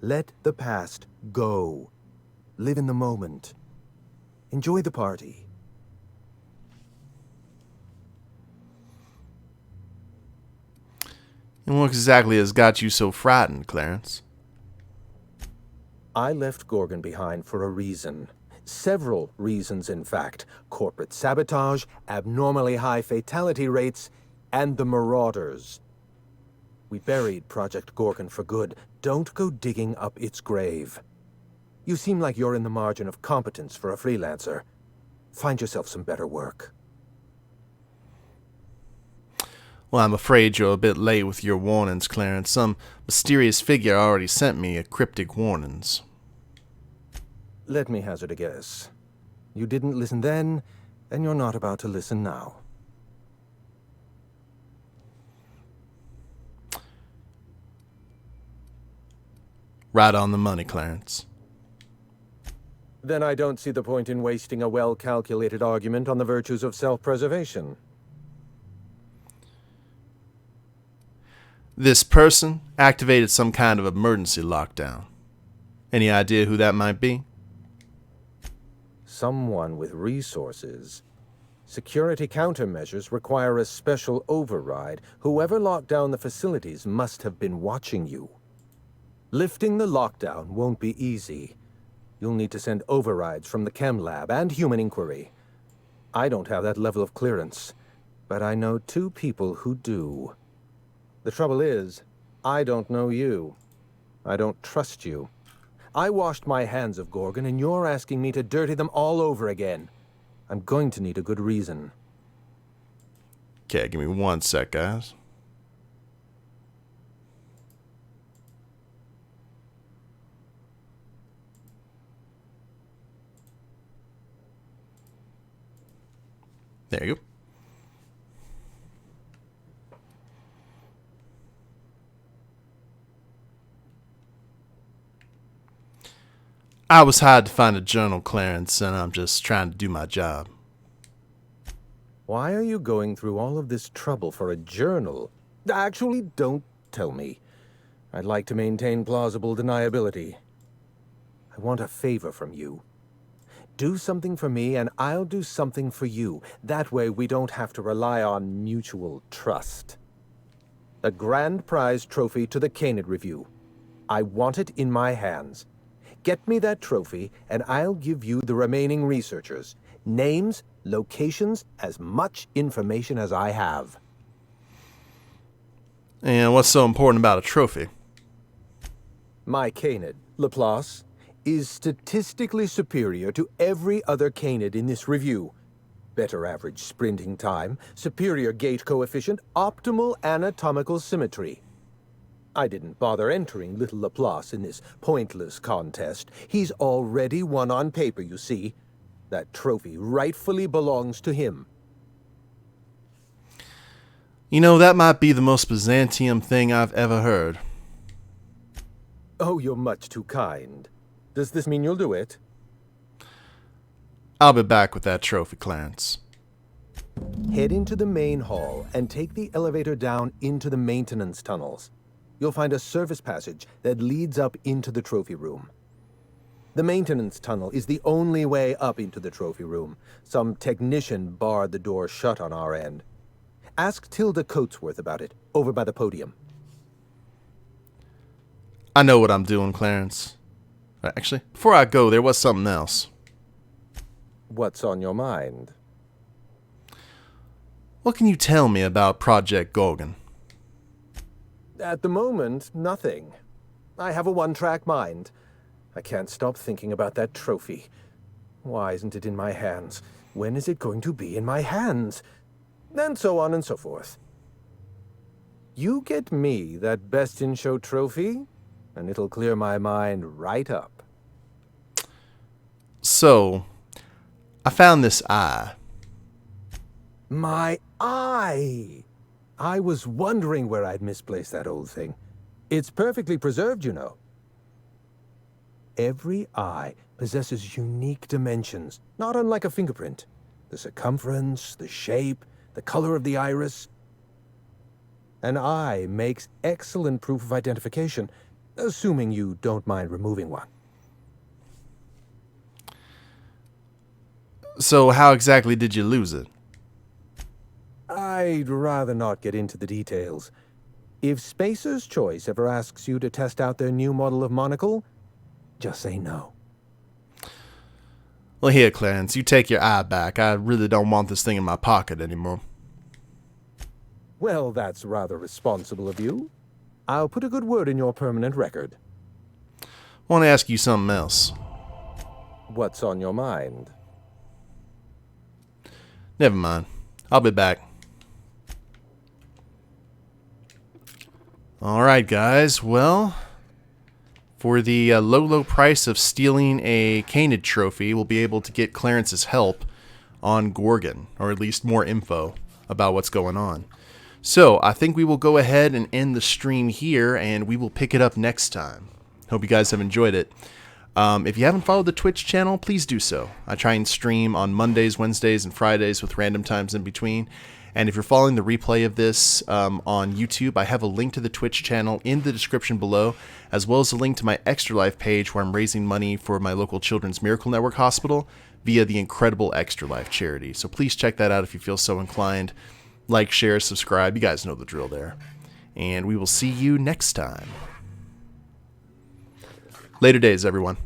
Let the past go. Live in the moment. Enjoy the party. And what exactly has got you so frightened, Clarence? I left Gorgon behind for a reason. Several reasons, in fact. Corporate sabotage, abnormally high fatality rates, and the Marauders. We buried Project Gorgon for good. Don't go digging up its grave. You seem like you're in the margin of competence for a freelancer. Find yourself some better work. Well, I'm afraid you're a bit late with your warnings, Clarence. Some mysterious figure already sent me a cryptic warnings. Let me hazard a guess. You didn't listen then, and you're not about to listen now. Right on the money, Clarence. Then I don't see the point in wasting a well-calculated argument on the virtues of self-preservation. This person activated some kind of emergency lockdown. Any idea who that might be? Someone with resources. Security countermeasures require a special override. Whoever locked down the facilities must have been watching you. Lifting the lockdown won't be easy. You'll need to send overrides from the chem lab and human inquiry. I don't have that level of clearance, but I know two people who do. The trouble is, I don't know you. I don't trust you. I washed my hands of Gorgon, and you're asking me to dirty them all over again. I'm going to need a good reason. Okay, give me 1 sec, guys. There you go. I was hired to find a journal, Clarence, and I'm just trying to do my job. Why are you going through all of this trouble for a journal? Actually, don't tell me. I'd like to maintain plausible deniability. I want a favor from you. Do something for me, and I'll do something for you. That way, we don't have to rely on mutual trust. A grand prize trophy to the Canid Review. I want it in my hands. Get me that trophy, and I'll give you the remaining researchers. Names, locations, as much information as I have. And what's so important about a trophy? My Canid, Laplace, is statistically superior to every other Canid in this review. Better average sprinting time, superior gait coefficient, optimal anatomical symmetry. I didn't bother entering little Laplace in this pointless contest. He's already won on paper, you see. That trophy rightfully belongs to him. You know, that might be the most Byzantium thing I've ever heard. Oh, you're much too kind. Does this mean you'll do it? I'll be back with that trophy, Clarence. Head into the main hall and take the elevator down into the maintenance tunnels. You'll find a service passage that leads up into the trophy room. The maintenance tunnel is the only way up into the trophy room. Some technician barred the door shut on our end. Ask Tilda Coatsworth about it, over by the podium. I know what I'm doing, Clarence. Actually, before I go, there was something else. What's on your mind? What can you tell me about Project Gorgon? At the moment, nothing. I have a one-track mind. I can't stop thinking about that trophy. Why isn't it in my hands? When is it going to be in my hands? and so on and so forth. You get me that Best in Show trophy, and it'll clear my mind right up. So, I found this eye. My eye! I was wondering where I'd misplaced that old thing. It's perfectly preserved, you know. Every eye possesses unique dimensions, not unlike a fingerprint. The circumference, the shape, the color of the iris. An eye makes excellent proof of identification, assuming you don't mind removing one. So how exactly did you lose it? I'd rather not get into the details. If Spacer's Choice ever asks you to test out their new model of monocle, just say no. Well, here, Clarence, you take your eye back. I really don't want this thing in my pocket anymore. Well, that's rather responsible of you. I'll put a good word in your permanent record. I want to ask you something else. What's on your mind? Never mind. I'll be back. Alright, guys. Well, for the low price of stealing a Canid trophy, we'll be able to get Clarence's help on Gorgon, or at least more info about what's going on. So, I think we will go ahead and end the stream here, and we will pick it up next time. Hope you guys have enjoyed it. If you haven't followed the Twitch channel, please do so. I try and stream on Mondays, Wednesdays, and Fridays with random times in between. And if you're following the replay of this on YouTube, I have a link to the Twitch channel in the description below, as well as a link to my Extra Life page where I'm raising money for my local Children's Miracle Network Hospital via the incredible Extra Life charity. So please check that out if you feel so inclined. Like, share, subscribe. You guys know the drill there. And we will see you next time. Later days, everyone.